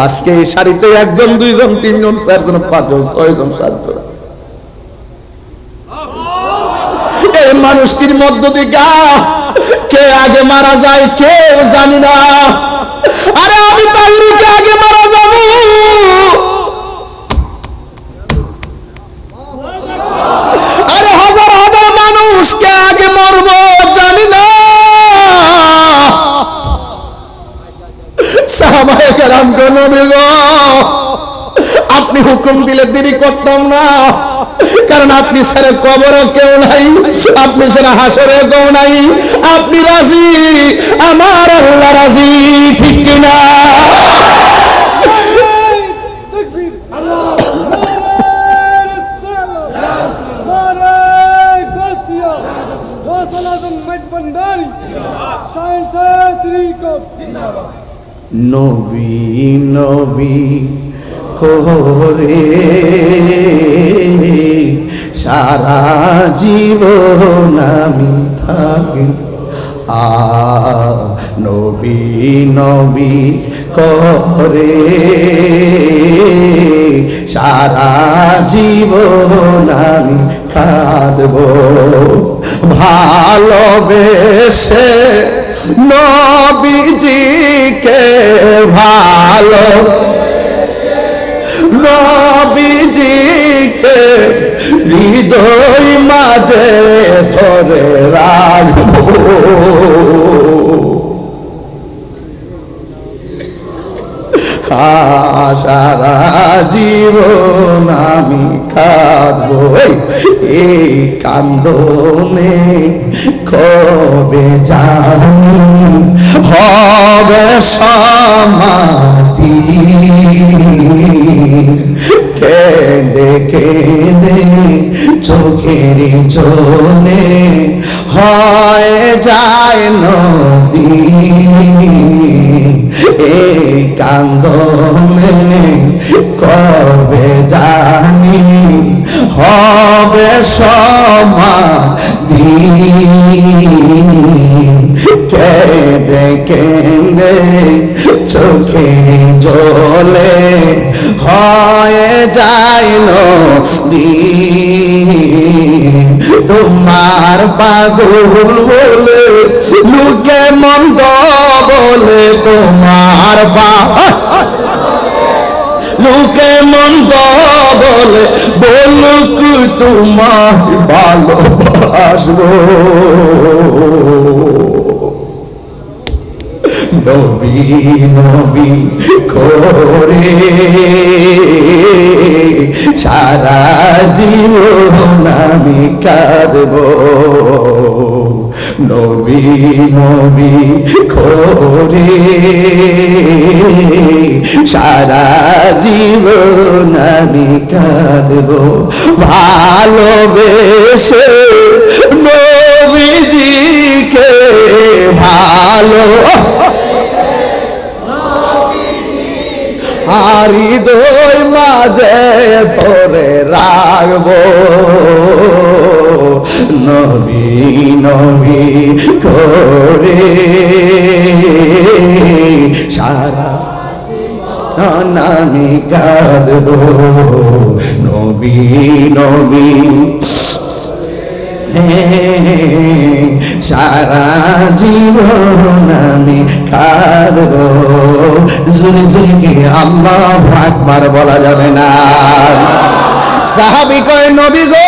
আজকে এই সারিতে 1 জন 2 জন 3 জন 4 জন 5 জন 6 জন 7 জন এই মানুষটির মধ্য থেকে কে আগে মারা যায় কেউ জানি না। আরে আমি তাহিরকে আগে মারা যাবো, আরে হাজার হাজার মানুষকে আগে মরবো জানি না। সাহাবায়ে কেরাম নবী গো, আপনি হুকুম দিলে দেরি করতাম না, কারণ আপনি ছাড়া কবরও কেউ নাই, আপনি ছাড়া হাসরে কেউ নাই। আপনি রাজি, আমার আল্লাহ রাজি, ঠিক কিনা? নবী নবী করে সারা জীবন আমি থাকি, নবী নবী করে সারা জীবন আমি কাঁদবো, ভালোবেসে নবীজি সারা জীবন আমি কাঁদবো এই কান্দনে, কবে জানি হবে সমাধি। কেঁদে কেঁদে চোখের জলে হয়ে যায় নদী, এই কান্দনে কবে জানি হবে সমাধি। কেঁদে কেঁদে চোখের জলে হয়ে যায় নদী, তোমার পাগল বলে লোকে মন্দ বলে, তোমার লোকে মন্দ বলে বলুক তোমার ভালোবাসবো। নবী নবী করে সারা জীবন আমি কাঁদবো, নবী নবী করে সারা জীবন আমি কাঁদবো। ভালোবেসে নবীজিকে ভালো হৃদয় মাঝে ধরে রাখবো, নবী নবী করে সারা আমি কাঁদবো, নবী নবী সারা জীবন আমি কাঁদবো। জুড়ে জুড়ে আল্লাহু আকবার বলা যাবে না। সাহাবী কয় নবী গো,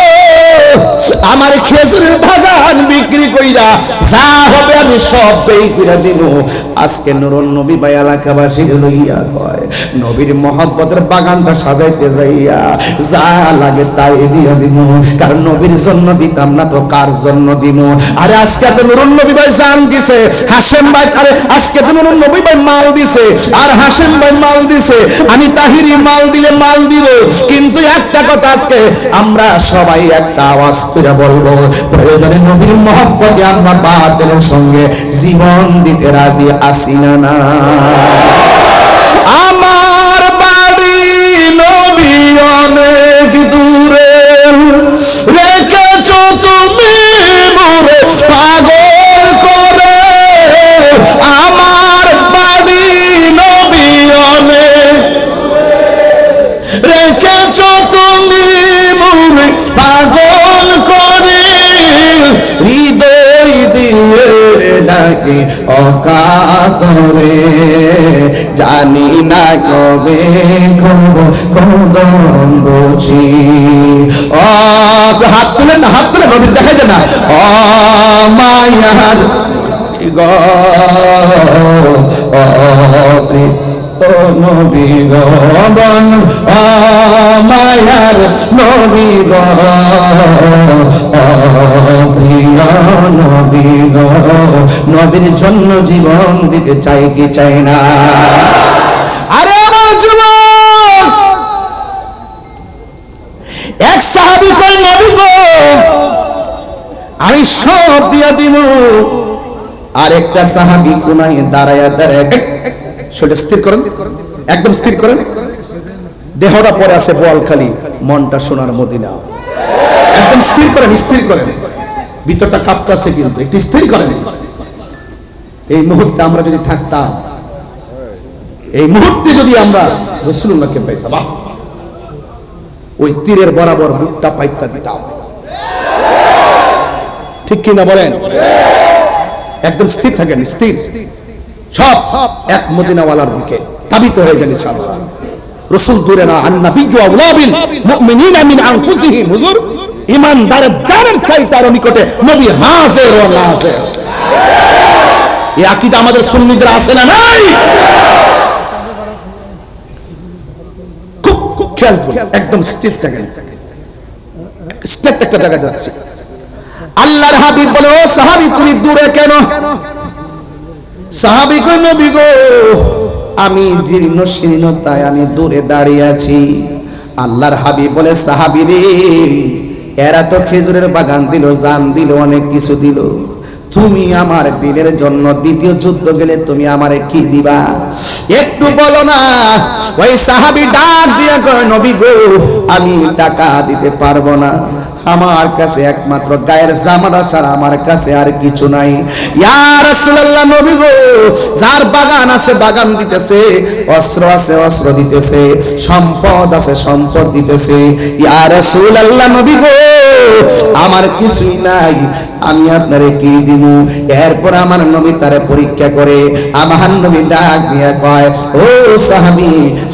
আমার খেজুরের বাগান বিক্রি কইরা যা হবে আমি সব ব্যয় কইরা দিব। আজকে নুরুন নবী ভাই এলাকাবাসীর লইয়া কয় নবীর মহব্বতের বাগানটা সাজাইতে যাইয়া যা লাগে তাই দিয়া দিব, কারণ নবীর জন্য দিতাম না তো কার জন্য দিব? আরে আজকে তো নুরুন নবী ভাই জান দিছে, হাশেম ভাই আরে আজকে তো নুরুন নবী ভাই মাল দিছে, আর হাশেম ভাই মাল দিছে, আমি তাহিরি মাল দিলে মাল দিব। কিন্তু একটা কথা আজকে আমরা সবাই একটা আওয়াজ করে বলবো, প্রয়োজনে নবীর মহব্বতে আমরা বাতিলের সঙ্গে জীবন দিতে রাজি আছি না না? আমার বাড়ি নবী অনেক দূরে, রেখেছ তুমি মোরে পাগল করে। আমার বাড়ি নবী অনেক, রেখেছ তুমি মোরে পাগল করে। হৃদয় দিয়ে ডাকে অকাতরে, জানি না কবে কদম বুঝি। হাত তুলে না, হাত তুলে নবীর দেখা যায় না। মায়ার নবী গন মায়ার নবী প্রিয় নবী গো, নবীর জন্য জীবন দিতে চাই কি চাই না? আরে আমার যুবক, এক সাহাবী কয় নবী গো আমি সব দিয়া দিব। আরেকটা সাহাবী কোনায় দাঁড়ায়া দাঁড়ায়, সেটা স্থির করেন, একদম স্থির করেন। দেহটা পরে আছে বোয়ালখালী, মনটা সোনার মদিনা। একদম স্থির করেন, স্থির করেন, ভিতরটা কাঁপতাছে কিন্তু একটু স্থির করেন। এই মুহূর্তে আমরা যদি থাকতাম, এই মুহূর্তে যদি আমরা রাসূলুল্লাহকে পাইতাম, ওই তীরের বরাবর বুকটা পাইতা দিতাম। ঠিক কিনা বলেন? একদম স্থির থাকেন, স্থির, সব এক মদিনাওয়ালার দিকে তাবিত হয়ে যান ইনশাআল্লাহ। রাসূল দূরে না, আন-নাবিয়্যু আওলা বিল মুমিনিনা মিন আনফুসিহিম। হুজুর ঈমানদারের জানের চাইতে আরো নিকটে নবী হাজির ওয়া নাজির। এই আকীদা আমাদের সুন্নিদের আছে না নাই? খেয়ালফুল, একদম স্টিল থাকেন, স্টেট একটা জায়গা যাচ্ছে। আল্লাহর হাবিব বলে, ও সাহাবী তুমি দূরে কেন? সাহাবী কই, নবী গো আমি জীর্ণ শীর্ণতায় আমি দূরে দাঁড়িয়ে আছি। আল্লাহর হাবিব বলে, সাহাবী রে, এরা তো খেজুরের বাগান দিল, জান দিল, অনেক কিছু দিল, তুমি আমার দিনের জন্য দ্বিতীয় যুদ্ধ গেলে তুমি আমারে কি দিবা? একটু বলো না। ওই সাহাবী ডাক দিয়া কয়, নবী গো আমি টাকা দিতে পারবো না, আমার কাছে একমাত্র গায়ের জামাটা ছাড়া আমার কাছে আর কিছু নাই। ইয়া রাসূলুল্লাহ, নবী গো যার বাগান আছে বাগান দিতেছে, অস্ত্র আছে অস্ত্র দিতেছে, সম্পদ আছে সম্পদ দিতেছে। ইয়া রাসূলুল্লাহ, নবী গো আমার কিছুই নাই, আমি আপনারে কি দিব? এরপর আমার নবী তারে পরীক্ষা করে আমার নবী ডাক দিয়া কয়, ও সাহাবী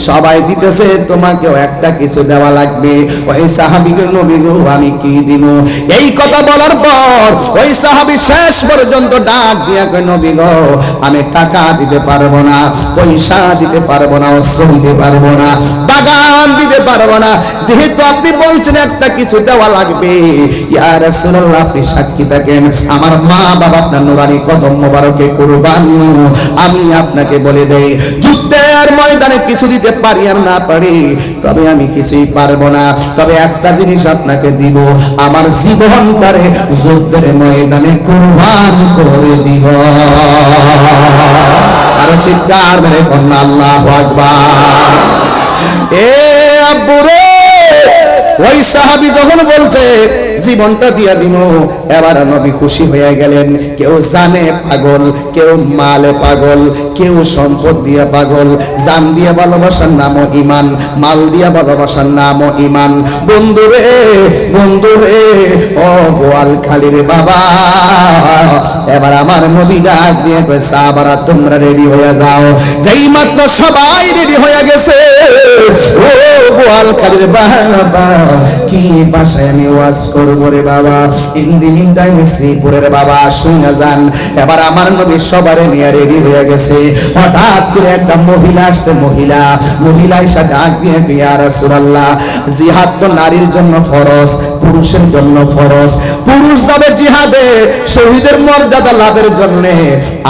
সবাই দিতেছে, তোমাকেও একটা কিছু দেওয়া লাগবে। ওই সাহাবীকে, নবী গো আমি কি দিব? এই কথা বলার পর ওই সাহাবী শেষ পর্যন্ত ডাক দিয়া কয়, নবী গো আমি টাকা দিতে পারবো না, পয়সা দিতে পারবো না, অস্ত্র দিতে পারবো না, বাগান দিতে পারবো না, যেহেতু আপনি বলছেন একটা কিছু দেওয়া লাগবে। ইয়া রাসূলুল্লাহ আপনি সাক্ষী থাকেন, আমার মা বাবা আপনার নুরানি কদম মোবারকে কুরবান, আমি আপনাকে বলে দেই যুদ্ধের ময়দানে কিছু দিতে পারি আর না পারি, তবে আমি কিছুই পারবো না, তবে একটা জিনিস আপনাকে দিব, আমার জীবনটারে যুদ্ধের ময়দানে কুরবান করে দিব। আর চিৎকার মেরে কন্যা আল্লাহু আকবার। এ আব্বু রে, ওই সাহাবী যখন বলছে জীবনটা দিয়া দিব, এবার নবী খুশি হয়ে গেলেন। কেউ জানে পাগল, কেউ মালে পাগল, কেউ সম্পদ দিয়া পাগল। জান দিয়া ভালোবাসার নামও ইমান, মাল দিয়া ভালোবাসার নামও ইমান। বন্ধুরে বন্ধুরে, ও গোয়ালখালীর বাবা, এবার আমার নবী ডাক দিয়ে কয়, সাহাবারা তোমরা রেডি হয়ে যাও। যেই মাত্র সবাই রেডি হয়ে গেছে, ও গোয়ালখালীর বাবা কি ভাষায় আমি ওয়াজ করবো রে বাবা, হিন্দি মিন্দায় শ্রীপুরের বাবা শুনে যান। এবার আমার নবী সবারে নিয়ে রেডি হয়ে গেছে। হঠাৎ করে একটা মহিলা আসছে, মহিলা এসে ডাক দিয়ে, ইয়া রাসূলুল্লাহ জিহাদ তো নারীর জন্য ফরজ, পুরুষের জন্য ফরজ, পুরুষ যাবে জিহাদে শহীদের মর্যাদা লাভের জন্য,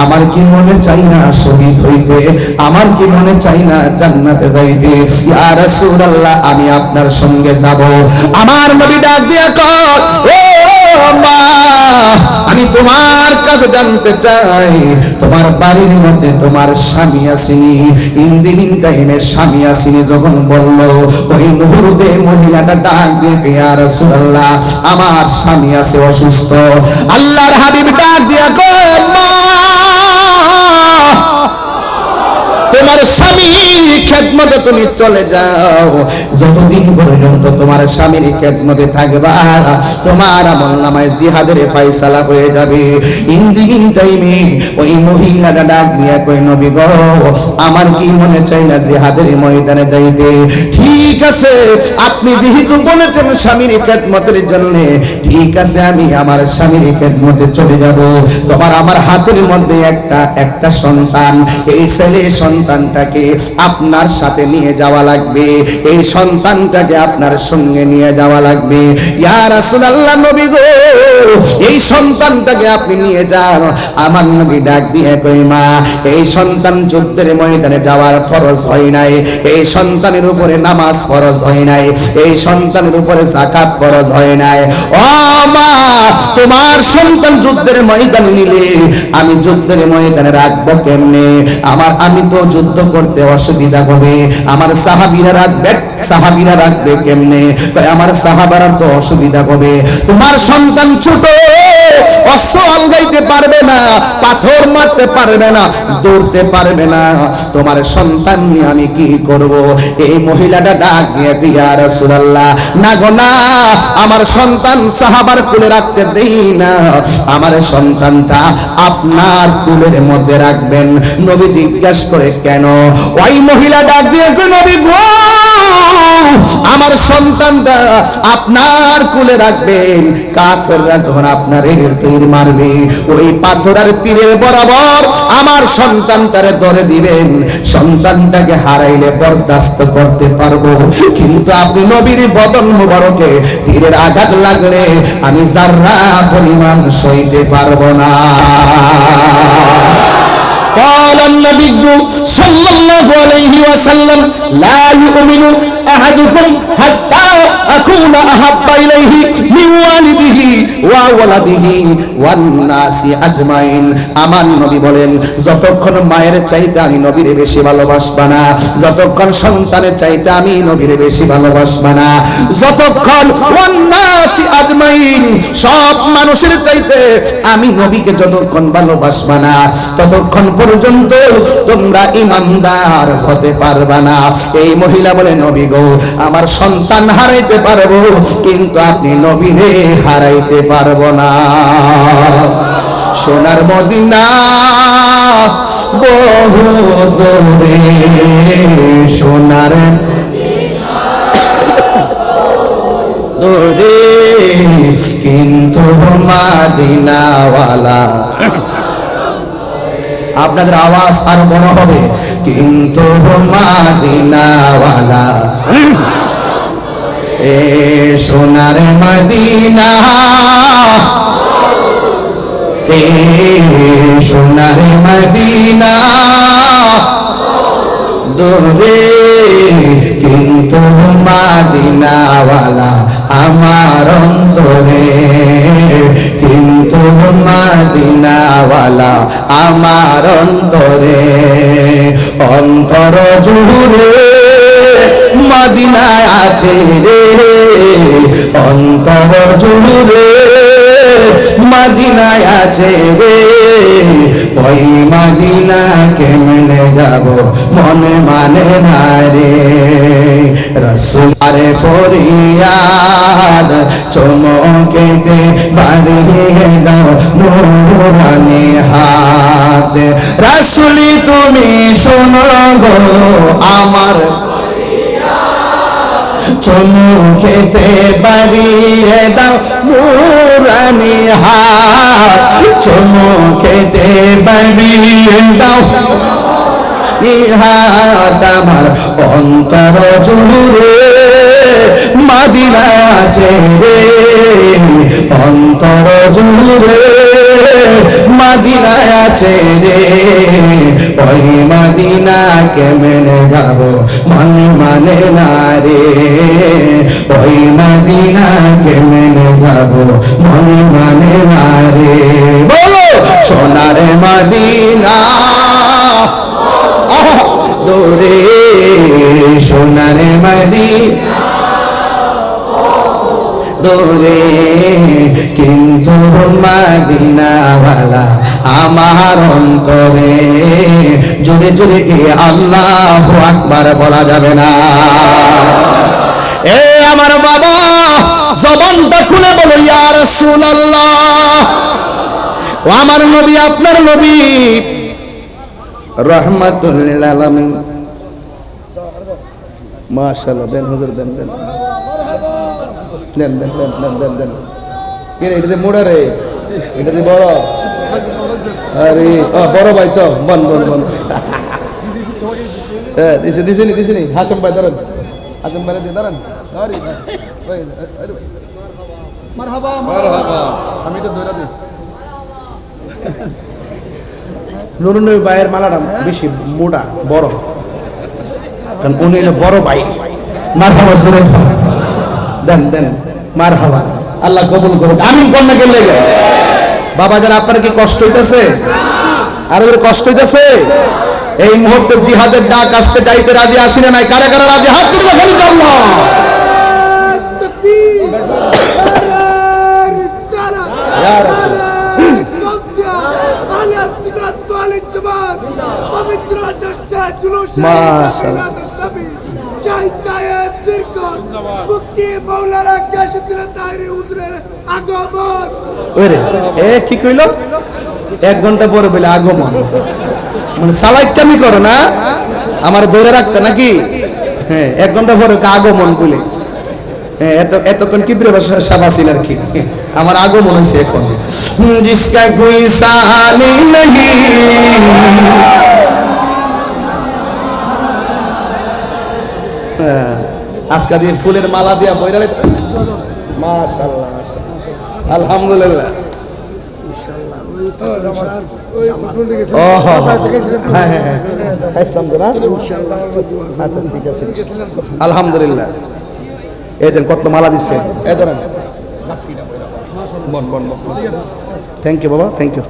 আমার কি মনে চাই না শহীদ হইতে, আমার কি মনে চাই না জান্নাতে যাইতে? ইয়া রাসূলুল্লাহ আমি আপনার সঙ্গে যাব। আমার নবী ডাক দিয়া কয়, ও মা আমি তোমার কাছে জানতে চাই, তোমার বাড়ির মধ্যে তোমার স্বামী আসেনি? ইন্দিন টাইমে স্বামী আসেনি যখন বললো, ওই মুহূর্তে মহিলাটা ডাক দিয়ে, ইয়া রাসূলুল্লাহ আমার স্বামী আছে অসুস্থ। আল্লাহর হাবিব ডাক দিয়া কয়, মা তোমার স্বামীর খেদমতে তুমি চলে যাও, যতদিন পর্যন্ত তোমার স্বামীর খেদমতে থাকবা তোমার আমলনামায় জিহাদের ফয়সালা হয়ে যাবে। ইন টাইমে ওই মহিলাটা ডাক দিয়া কই, নবী গো আমার কি মনে চাই না জিহাদের ময়দানে যাইতে? ঠিক আছে আপনি যেহেতু বলেছেন স্বামীর খেদমতের জন্য, ঠিক আছে আমি আমার স্বামীর খেদমতে চলে যাব। তোমার আমার হাতের মধ্যে একটা সন্তান, এই ছেলে সন্তানটাকে আপনার সাথে নিয়ে যাওয়া লাগবে, এই সন্তানটাকে আপনার সঙ্গে নিয়ে যাওয়া লাগবে। ইয়া রাসূলুল্লাহ নবী গো এই সন্তানটাকে আপনি নিয়ে যান। আমার নবী ডাক দিয়ে কই, মা এই সন্তান যুদ্ধের ময়দানে যাওয়ার ফরজ হয় নাই, এই সন্তানের উপরে নামাজ ফরজ হয় নাই, এই সন্তানের উপরে যাকাত ফরজ হয় নাই। ও মা তোমার সন্তান যুদ্ধের ময়দানে নিলে আমি যুদ্ধের ময়দানে রাখবো কেমনে? আমি তো যুদ্ধ করতে অসুবিধা হবে, আমার সাহাবীরা রাখবে কেমনে? আমার সাহাবারা তো অসুবিধা হবে। তোমার সন্তান ছোট, অস্ত্র আলগাইতে পারবে না, পাথর মারতে পারবে না, দৌড়তে পারবে না, তোমার সন্তান নিয়ে আমি কি করব? এই মহিলাটা ডাক দিয়ে, ইয়া রাসূলুল্লাহ না গো না, আমার সন্তান সাহাবার কুলে রাখতে দেই না, আমার সন্তানটা আপনার কুলের মধ্যে রাখবেন। নবী জিজ্ঞাসা করে, কেন? ওই মহিলা ডাক দিয়ে, নবী গো আমার সন্তানটা আপনার কুলে রাখবেন, কাফেররা যখন আপনার তীর মারবে ওই পাথরের তীরের বরাবর আমার সন্তানটারে ধরে দিবেন। সন্তানটাকে হারাইলে বরদাস্ত করতে পারবো, কিন্তু আপনি নবীর বদন মুবারকে তীরের আঘাত লাগলে আমি যাররা পরিমাণ সইতে পারবো না। قال النبي صلى الله عليه وسلم لا يؤمن أحدكم حتى أكون أحب إليه من والده وولده والناس أجمعين। আমার নবী বলেন, যতক্ষণ মায়ের চাইতে আমি নবীর বেশি ভালোবাসবা না, যতক্ষণ সন্তানের চাইতে আমি নবীর বেশি ভালোবাসবা না, যতক্ষণ والناس أجمعين সব মানুষের চাইতে আমি নবীকে যতক্ষণ ভালোবাসবা না, ততক্ষণ পর্যন্ত তোমরা ইমানদার হতে পারবা না। এই মহিলা বলে, নবী গো, আমার সন্তান হারাইতে পারবো, কিন্তু আপনি নবীরে হারাইতে পারবো না। সোনার মদিনা বহু দূরে, সোনার দূরে, কিন্তু মদিনাওয়ালা। আপনাদের আওয়াজ আর বড় হবে, কিন্তু মদিনাওয়ালা। এ সোনার মদিনা, এ সোনার মদিনা দূরে, কিন্তু মদিনাওয়ালা আমার অন্তরে, কিন্তু মদিনাওয়ালা আমার অন্তরে। অন্তর জুড়ে মদিনায় আছে রে, অন্তর জুড়ে মদিনায় আছে রে, ওই মদিনা কেমনে যাব মনে মানে না রে। রাসূল আরে ফরিয়াদ চমকেতে বাড়িয়ে দাও নূরানি হাত। রাসূলি তুমি শোনো গো আমার চমকেতে বাড়িয়ে দাও নূরানি হাত, চমকেতে বাড়িয়ে দাও নিহাত। আমার অন্তর জুড়ে মদিনা আছে রে, অন্তর জুড়ে মদিনা আছে রে, ওই মদিনা কেমনে যাব মনে মানে না রে, ওই মদিনা কেমনে যাব মনে মানে না রে। বলো সোনার মদিনা দূরে, সোনার মদিনা দূরে, কিন্তু মদিনাওয়ালা আমার অন্তরে। জোরে জোরে কি আল্লাহু আকবার বলা যাবে না? এ আমার বাবা, জবানটা খুলে বলো ইয়া রাসূলুল্লাহ। ও আমার নবী, আপনার নবী রাহমাতুল লিল আলামিন। মাশাআল্লাহ, দেন হুজুর, দেন দেন দেন দেন দেন দেন দেন। এটা যে মোড়া রে, এটা যে বড়, আরে বড় ভাই তো বন বন বন। দিছে দিছে নি দিছে নি। হাসম ভাই দাঁড়ান, হাসম ভাই দিয়ে দাঁড়ান। আরে ভাই, আরে ভাই মারহাবা মারহাবা। আমি তো ধরে দিই। নুরুন ভাইয়ের মালাটা বেশি মোটা বড়, কারণ উনি হলো বড় ভাই। মারহাবা জোরে দেন দেন, মারহাবা। আল্লাহ কবুল করুক, আমিন কন্যা গেলে। বাবা যান, আপনার কি কষ্ট হইতেছে? আর কষ্ট হইতেছে? এই মুহূর্তে জিহাদের ডাক আসতে যাইতে রাজি আছি না নাই? কারা কারা রাজি? হাত তুলে বলি আল্লাহ তাকবীর, ইয়া রাসূল। মাশাআল্লাহ, কি কইল? 1 ঘন্টা পরে বলে আগমন, মানে সালাইকামি করো না, আমার ধরে রাখতে নাকি? হ্যাঁ 1 ঘন্টা পরে আগমন বলে, হ্যাঁ এতক্ষণ কি সাবা ছিল আর কি, আমার আগমন হয়েছে এখন। জিসকা কোই সানি নহি, আজকা দিয়ে ফুলের মালা দিয়া বইরালে, মাশাআল্লাহ মাশাআল্লাহ আলহামদুলিল্লাহ। আলহামদুলিল্লাহ। এই দেন কত মালা দিচ্ছে, এই ধরেন, থ্যাংক ইউ বাবা, থ্যাংক ইউ।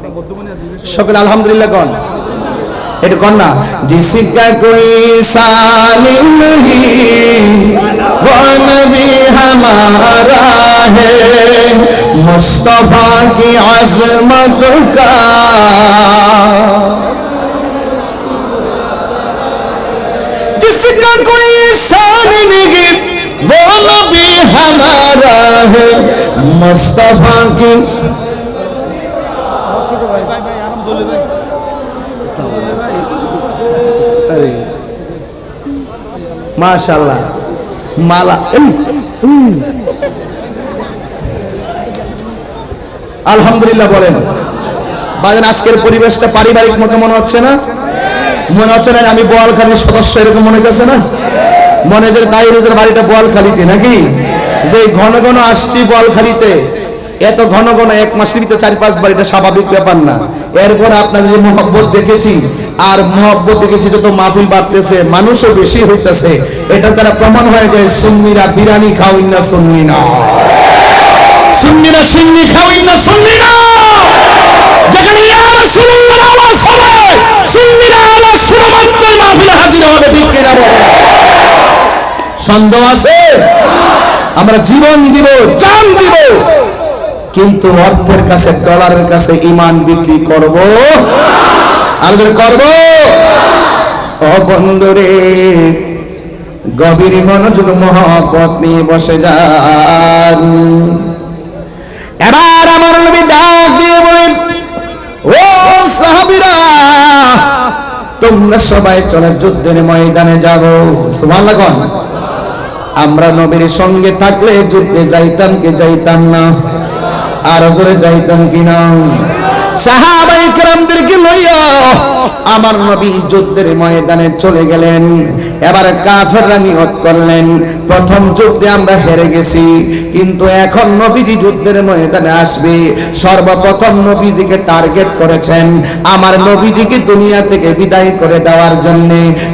সকলে আলহামদুলিল্লাহ কন, এটা কন না। জিসকা কোই সানি নহি वो नबी हमारा है, मुस्तफा की अज़मत का जिसका कोई शान नहीं, वो नबी हमारा है, मुस्तफा की। अरे माशाल्लाह মালা, আলহামদুলিল্লাহ বলেন। বাজান আজকের পরিবেশটা পারিবারিক মতো মনে হচ্ছে না? মনে হচ্ছে না আমি বোয়ালখালীর সদস্য, এরকম মনে হচ্ছে না? মনে যে তাইরুদের বাড়িটা বোয়ালখালীতে নাকি, যে ঘন ঘন আসছি বোয়ালখালীতে, এত ঘন ঘন 1 মাসের ভিতরে 4-5 বার, এটা স্বাভাবিক ব্যাপার না। এরপর আপনাদের যে মহব্বত দেখেছি, আর মহব্বত দেখেছি যত মাহফিল বাড়তেছে, মানুষও বেশি হইতেছে, এটা দ্বারা প্রমাণ হয়ে যায় সুন্নিরা বিরিয়ানি খাওয়াই না, সুন্নিরা সুন্নি খাওয়াই না, সুন্নিরা যেখানে ইয়া রাসূলুল্লাহ আওয়াজ হবে, সুন্নিরা আওয়াজ শুনে মাত্রই মাহফিলে হাজির হবে, ঠিক কিনা বলেন? সন্দেহ আছে? আমরা জীবন দিব, জান দিব, কিন্তু অর্থের কাছে, ডলারের কাছে ঈমান বিক্রি করব আমাদের করব। ও বন্ধুরে, গভীর মনোযোগ মহব্বত নিয়ে বসে যান। এবার আমার নবী ডাক দিয়ে বলেন, ও সাহাবীরা, তোমরা সবাই চলে যুদ্ধের ময়দানে যাব। সুবহানাল্লাহ কোন? আমরা নবীর সঙ্গে থাকলে যুদ্ধে যাইতাম কি যাইতাম না? আর জোরে যাইতাম কিনা? সাহাবায়ে কেরামদেরকে লইয়া আমার নবী যুদ্ধের ময়দানে চলে গেলেন। এবার কাফেররা নিয়ত করলেন, প্রথম যুদ্ধে আমরা হেরে গেছি, কিন্তু এখন নবীজি যুদ্ধের ময়দানে আসবে, সর্বপ্রথম নবীজিকে টার্গেট করেছেন, আমার নবীজিকে দুনিয়া থেকে বিদায় করে দেওয়ার জন্য।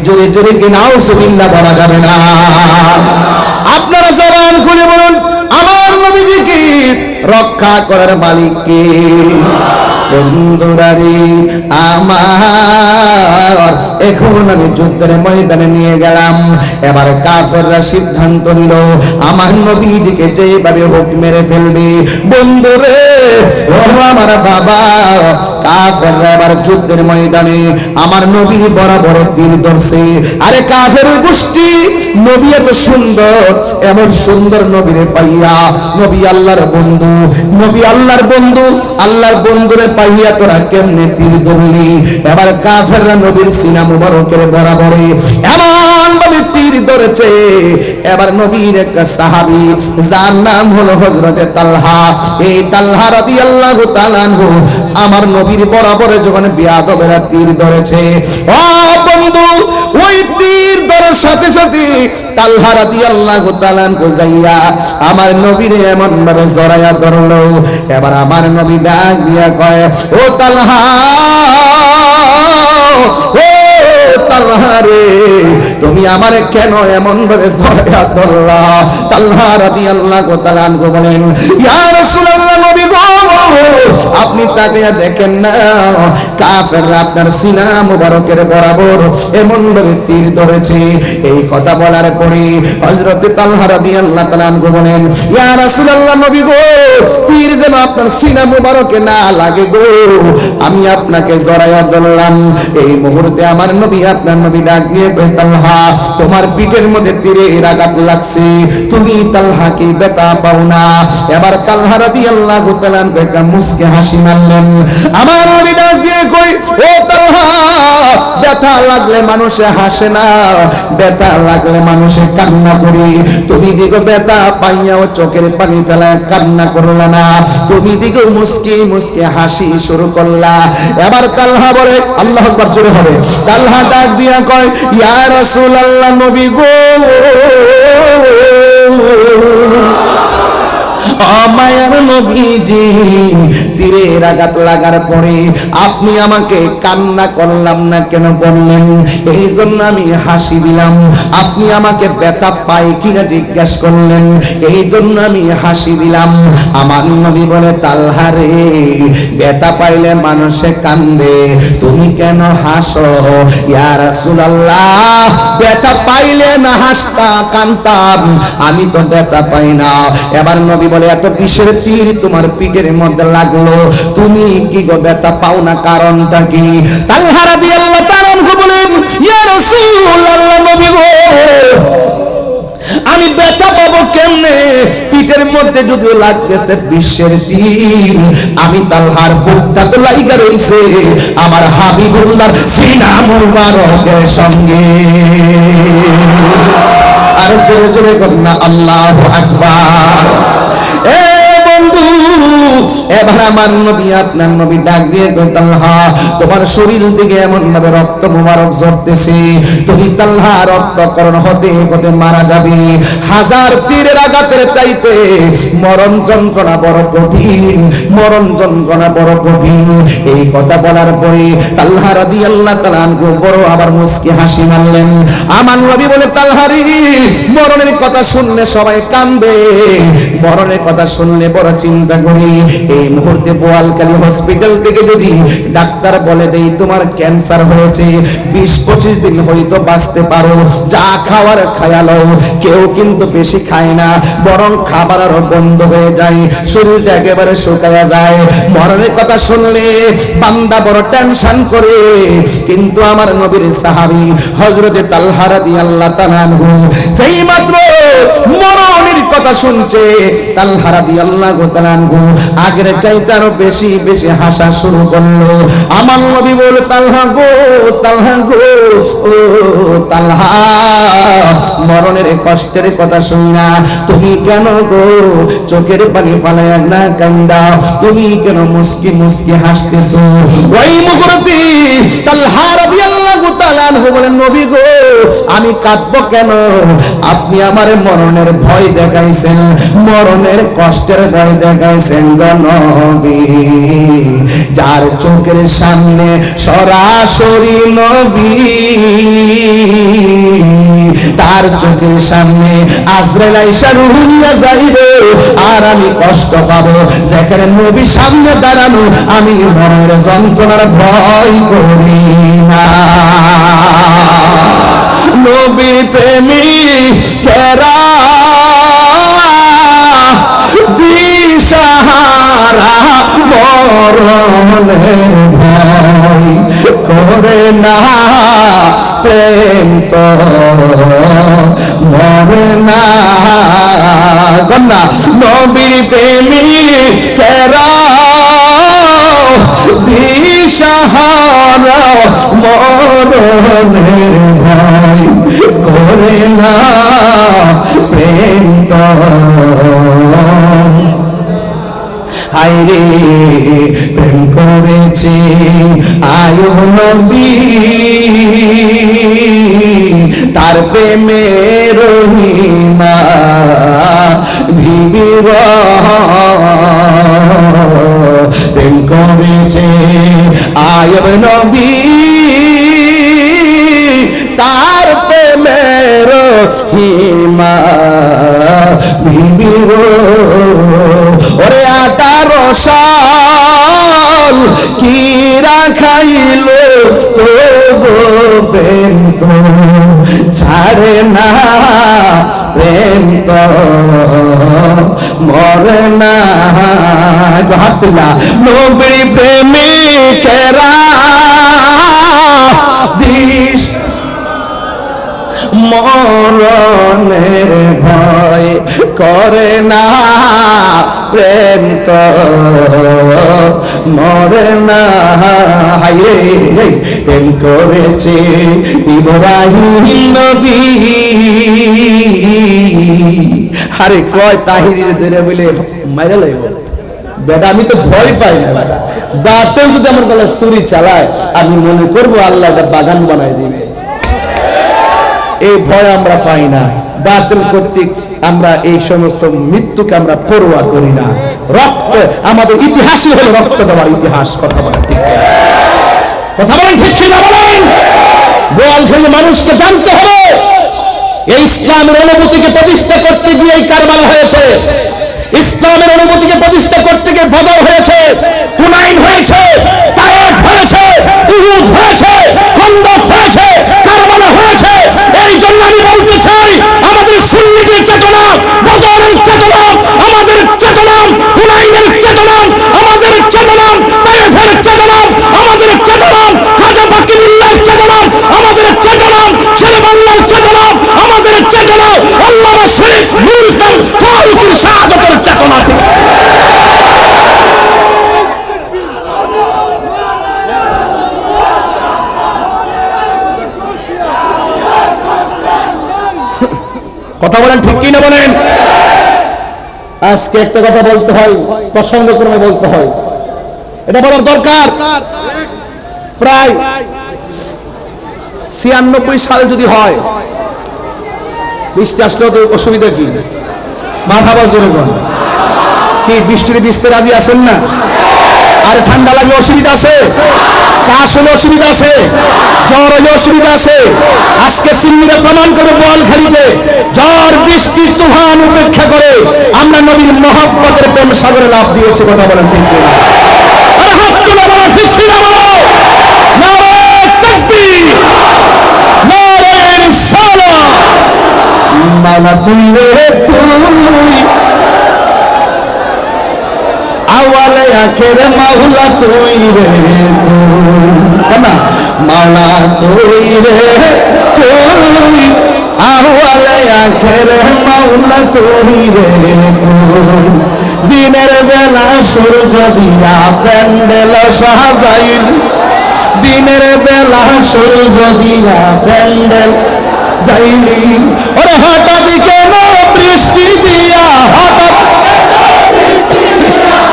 জোরে জোরে কি নাউজুবিল্লাহ বলা যাবে না? আপনারা জবান খুলে বলুন, আমার নবীজিকে রক্ষা করার মালিক কে? বন্ধুরা রে আমার, এখন আমি যুদ্ধের ময়দানে নিয়ে গেলাম। এবার কাফেররা সিদ্ধান্ত নিল আমার নবীজিকে যেভাবে হোক মেরে ফেলবে। বন্ধুরে ও আমার বাবা, কাফেররা এবার যুদ্ধের ময়দানে আমার নবী বরাবর তীর ধরছে। আরে কাফের গোষ্ঠী, নবী এত সুন্দর, এমন সুন্দর নবীরে পাইয়া, নবী আল্লাহর বন্ধু, নবী আল্লাহর বন্ধু, আল্লাহর বন্ধুরে পাইয়া তোরা কেমনে তীর ধরলি? এবার কাফেররা নবীর সিনা মুবারকের বরাবরে এমন ভাবে তীর ধরেছে। এবার নবীর এক সাহাবী, যার নাম হলো হযরতে তালহা, এই তালহা রাদিয়াল্লাহু তাআলা আনহু আমার নবীর বরাবরে যখন বিয়াদবেরা তীর ধরেছে, ও বন্ধু, ওই তীর ধরার সাথে সাথে তালহা রাদিয়াল্লাহু তাআলা আনহু যাইয়া আমার নবীরে এমন ভাবে জড়াইয়া ধরলো। এবার আমার নবী ডাক দিয়া কয়, ও তালহা, ও তালহা রে, তুমি আমারে কেন এমন ভাবে জড়াইয়া ধরলা? তালহা রাদিয়াল্লাহু তাআলা আনহু বলেন, ইয়া রাসূলুল্লাহ, নবী গো, আপনি তাকিয়ে দেখেন না, কাফেররা আপনার সিনা মুবারকের বরাবর এমন ভাবে তীর ধরেছে। এই কথা বলার পরে হযরত তালহা রাদিয়াল্লাহু তাআলা আনহু বলেন, ইয়া রাসূলুল্লাহ, নবী গো, তীর যেন আপনার সিনা মুবারকে না লাগে গো, আমি আপনাকে জড়াইয়া ধরলাম। এই মুহূর্তে আমার নবী, আপনার নবী ডাক দিয়ে কয়, তালহা, তোমার পিঠের মধ্যে তীরের আঘাত লাগছে, তুমি তালহা কি ব্যথা পাও না? এবার তালহা রাদিয়াল্লাহু তাআলা মুস্কে হাসি হাসি মারলেন। আমার নবী ডাক দিয়ে কই, ও তালহা, ব্যথা লাগলে মানুষে হাসে না, ব্যথা লাগলে মানুষে কান্না করে। তুমি দিগো ব্যথা পাইয়াও চোখের পানি ফেলা কান্না করলা না, তুমি দিগো মুস্কি মুস্কি হাসি শুরু করলা। এবার তালহা বলে, আল্লাহু আকবার জোরে হবে। তালহা ডাক দিয়া কয়, ইয়া রাসূলুল্লাহ, নবী গো, মায়ার নবীজি, তীরের আঘাত লাগার পরে আপনি আমাকে কান্না করলাম না কেন বললেন? এই জন্য আমি হাসি দিলাম। আপনি আমাকে ব্যথা পায় কিনা জিজ্ঞাসা করলেন, এই জন্য আমি হাসি দিলাম। আমার নবী বলে, তালহা রে, ব্যথা পাইলে মানুষে কান্দে, তুমি কেন হাসো? ইয়া রাসূলুল্লাহ, ব্যথা পাইলে না হাসতা কান্দতাম, আমি তো ব্যথা পাই না। এবার নবী বলে, এত কিসের তীর তোমার পিঠের মধ্যে লাগলো? তুমি কি গো ব্যথা পাও না, কারণটা কি? তালহা রাদিয়াল্লাহু তাআলা বলেন, ইয়া রাসূলুল্লাহ, নবী গো, আমি ব্যথা পাবো কেমনে? পিঠের মধ্যে যদিও লাগতেছে বিশ্বের তীর, আমি তালহার বুকটা তো লাইগা রইছে আমার হাবিবুল্লাহ সিনা মুবারকের সঙ্গে। আর জোরে জোরে বলুন না আল্লাহু আকবার। এ বন্ধু, এবার আমার নবী, আপনার নবী ডাক দিয়ে কই, তালহা, তোমার শরীর থেকে এমন ভাবে রক্ত মুবারক ঝরতেছে, তুমি তালহা রক্তকরণ হতে হতে মারা যাবে। হাজার তীরের আঘাতের চাইতে মরণ যন্ত্রণা বড় কঠিন, মরণ যন্ত্রণা বড় কঠিন। এই কথা বলার পরে তালহা রাদিয়াল্লাহু তাআলা আনহু বড় আবার মুস্কি হাসি মারলেন। আমার নবী বলে, তালহা রে, মরণের কথা শুনলে সবাই কাঁদবে, মরণের কথা শুনলে বড় চিন্তা করি। এই মুহূর্তে বোয়ালখালী হসপিটাল থেকে যদি ডাক্তার বলে দেই তোমার ক্যান্সার হয়েছে, 20-25 দিন হয়তো বাঁচতে পারো, যা খাওয়ার খায়ালো, কেউ কিন্তু বেশি খায় না, বরং খাবার আরো বন্ধ হয়ে যায়, শরীরটা একেবারে শুকায়া যায়। মরণের কথা শুনলে বান্দা বড় টেনশন করে। কিন্তু আমার নবীর সাহাবী হযরতে তালহা রাদিয়াল্লাহু তাআলা আনহু যেই মাত্র মরণের কথা শুনছে, তালহা রাদিয়াল্লাহু তাআলা আনহু আগের চাইতে আরো বেশি বেশি হাসা শুরু করলো। আমার নবী বলে, তালহা গো, তালহা গো, ও তালহা, মরণের কষ্টের কথা শুনি না তুমি কেন গো চোখের পানি ফালায়া না কান্দা? তুমি কেন মুস্কি মুস্কি হাসতেছো? ওই মুহূর্তে তালহা রাদিয়াল্লাহু তাআলা আনহু বলেন, নবী গো, আমি কাঁদবো কেন? আপনি আমারে মরণের ভয় দেখাইছেন, মরণের কষ্টের ভয় দেখাইছেন নবী, যার চোখের সামনে সরাসরি নবী, তার চোখের সামনে আজরাইল আইসা রূহ নিয়ে যাইবে, আর আমি কষ্ট পাবো। যেখানে নবী সামনে দাঁড়ানো, আমি মরণের যন্ত্রণার ভয় করি না। নবীর প্রেমিকেরা দিশাহারা মরণের ভয় করে না, প্রেম তো মরে না। কন্যা, নবীর প্রেমিকেরা দিশাহারা মরণের ভয় করে না, প্রেম তো হায়রে প্রেম করেছে আয়ুব নবী, তার প্রেমে রহিমা বিবি গো, প্রেম করেছে আয়ুব নবী, তার প্রেমে রহিমা বিবি গো। ওরে 18 সাল কি রাখাইল তো প্রেম তো ছাড়ে না, প্রেম তো মরে না। হাতলা, নবীর প্রেমিকেরা দিশ মরণের ভয় করে না, প্রেম তো মরে না। হাইরে প্রেম করেছে ইব্রাহিম নবী। আরে কয় তাহির ধরে বলে মাইরা লাইব বেটা, আমি তো ভয় পাই না বেটা। বাতেল যদি আমার গলায় ছুরি চালায় আমি মনে করবো আল্লাহ একটা বাগান বানাই দিবে। এই ভয় আমরা পাই না। বাতিল কর্তৃক আমরা এই সমস্ত মৃত্যুকে আমরা পরোয়া করি না। রক্ত আমাদের ইতিহাসই হলো রক্ত দেওয়ার ইতিহাস। কথা বলেন ঠিক কিনা? কথা বলেন ঠিক কিনা বলেন? বল খেলে মানুষকে জানতে হবে এই ইসলামের অনুভূতিকে প্রতিষ্ঠা করতে গিয়ে কারবালা হয়েছে। ইসলামের অনুভূতিকে প্রতিষ্ঠা করতে গিয়ে বদর হয়েছে, হুনাইন হয়েছে, তায়েফ হয়েছে, উহুদ হয়েছে, খন্দক হয়েছে, কারবালা হয়েছে। এই জন্য আমি বলতে চাই আমাদের সুন্নিদের চেতনা, বদরের চেতনা, আমাদের চেতনা, হুনাইনের চেতনা, আমাদের চেতনা, তায়েফের চেতনা, আমাদের চেতনা, খাজা বাকিবুল্লাহর চেতনা, আমাদের চেতনা, শেরবাংলার চেতনা, আমাদের চেতনা, আল্লামা শরীফ নূর ইসলাম ফারুকীর শাহাদাতের চেতনা। কথা বলেন ঠিক কিনা বলেন? আজকে একটা কথা বলতে হয়, প্রসঙ্গক্রমে বলতে হয়, এটা বলার দরকার। প্রায় 96 সালে যদি হয়, বৃষ্টি আসলে তো অসুবিধা কি? মাথা বাজরগণ কি বৃষ্টিতে ভিজতে রাজি আছেন না? আর ঠান্ডা লাগে অসুবিধা আছে, কাশ হলে অসুবিধা আছে, জ্বর হলে অসুবিধা আছে। আজকে সুন্নিরা প্রমাণ করে বোয়ালখালীতে ঝড় বৃষ্টি তুফান উপেক্ষা করে আমরা নবীর মহব্বতের প্রেম সাগরে লাভ দিয়েছি। কথা বলেন ঠিক কিনা? আর হাত তুলে বলো ঠিক কিনা বলো। নারে তাকবীর, নারে রিসালাহ। মাওলা তুই রে তুই, আওয়ালে আখের মাওলা তুই রে তুই, না মাওলা তুই রে তুই, আওয়ালে আখের মাওলা তুই রে তুই। দিনের বেলা সূর্য দিয়া প্যান্ডেল সাজাইল, দিনের বেলা সূর্য দিয়া প্যান্ডেল যাইলি, ওরে হঠাৎ কেন বৃষ্টি দিয়া, হঠাৎ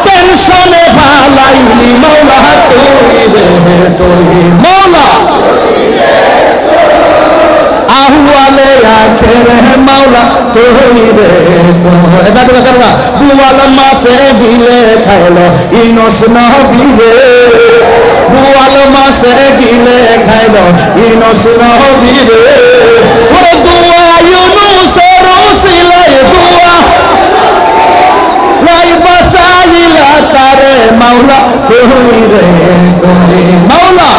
টেনশনে ফালাইলি, মাওলা তুই রে তুই, মাওলা আহওয়ালে আখের মাওলা তুই রে তুই। এটা তো কথা বুয়াল মাছে গিলে খাইলো ইনস নবী রে, বুয়াল মাছে গিলে খাইলো ইনস নবী রে। ওরে দুয়া ইউনুসের উসিলায় দুয়া লাই বাঁচাইলা তারে মাওলা তুই রে তুই, মাওলা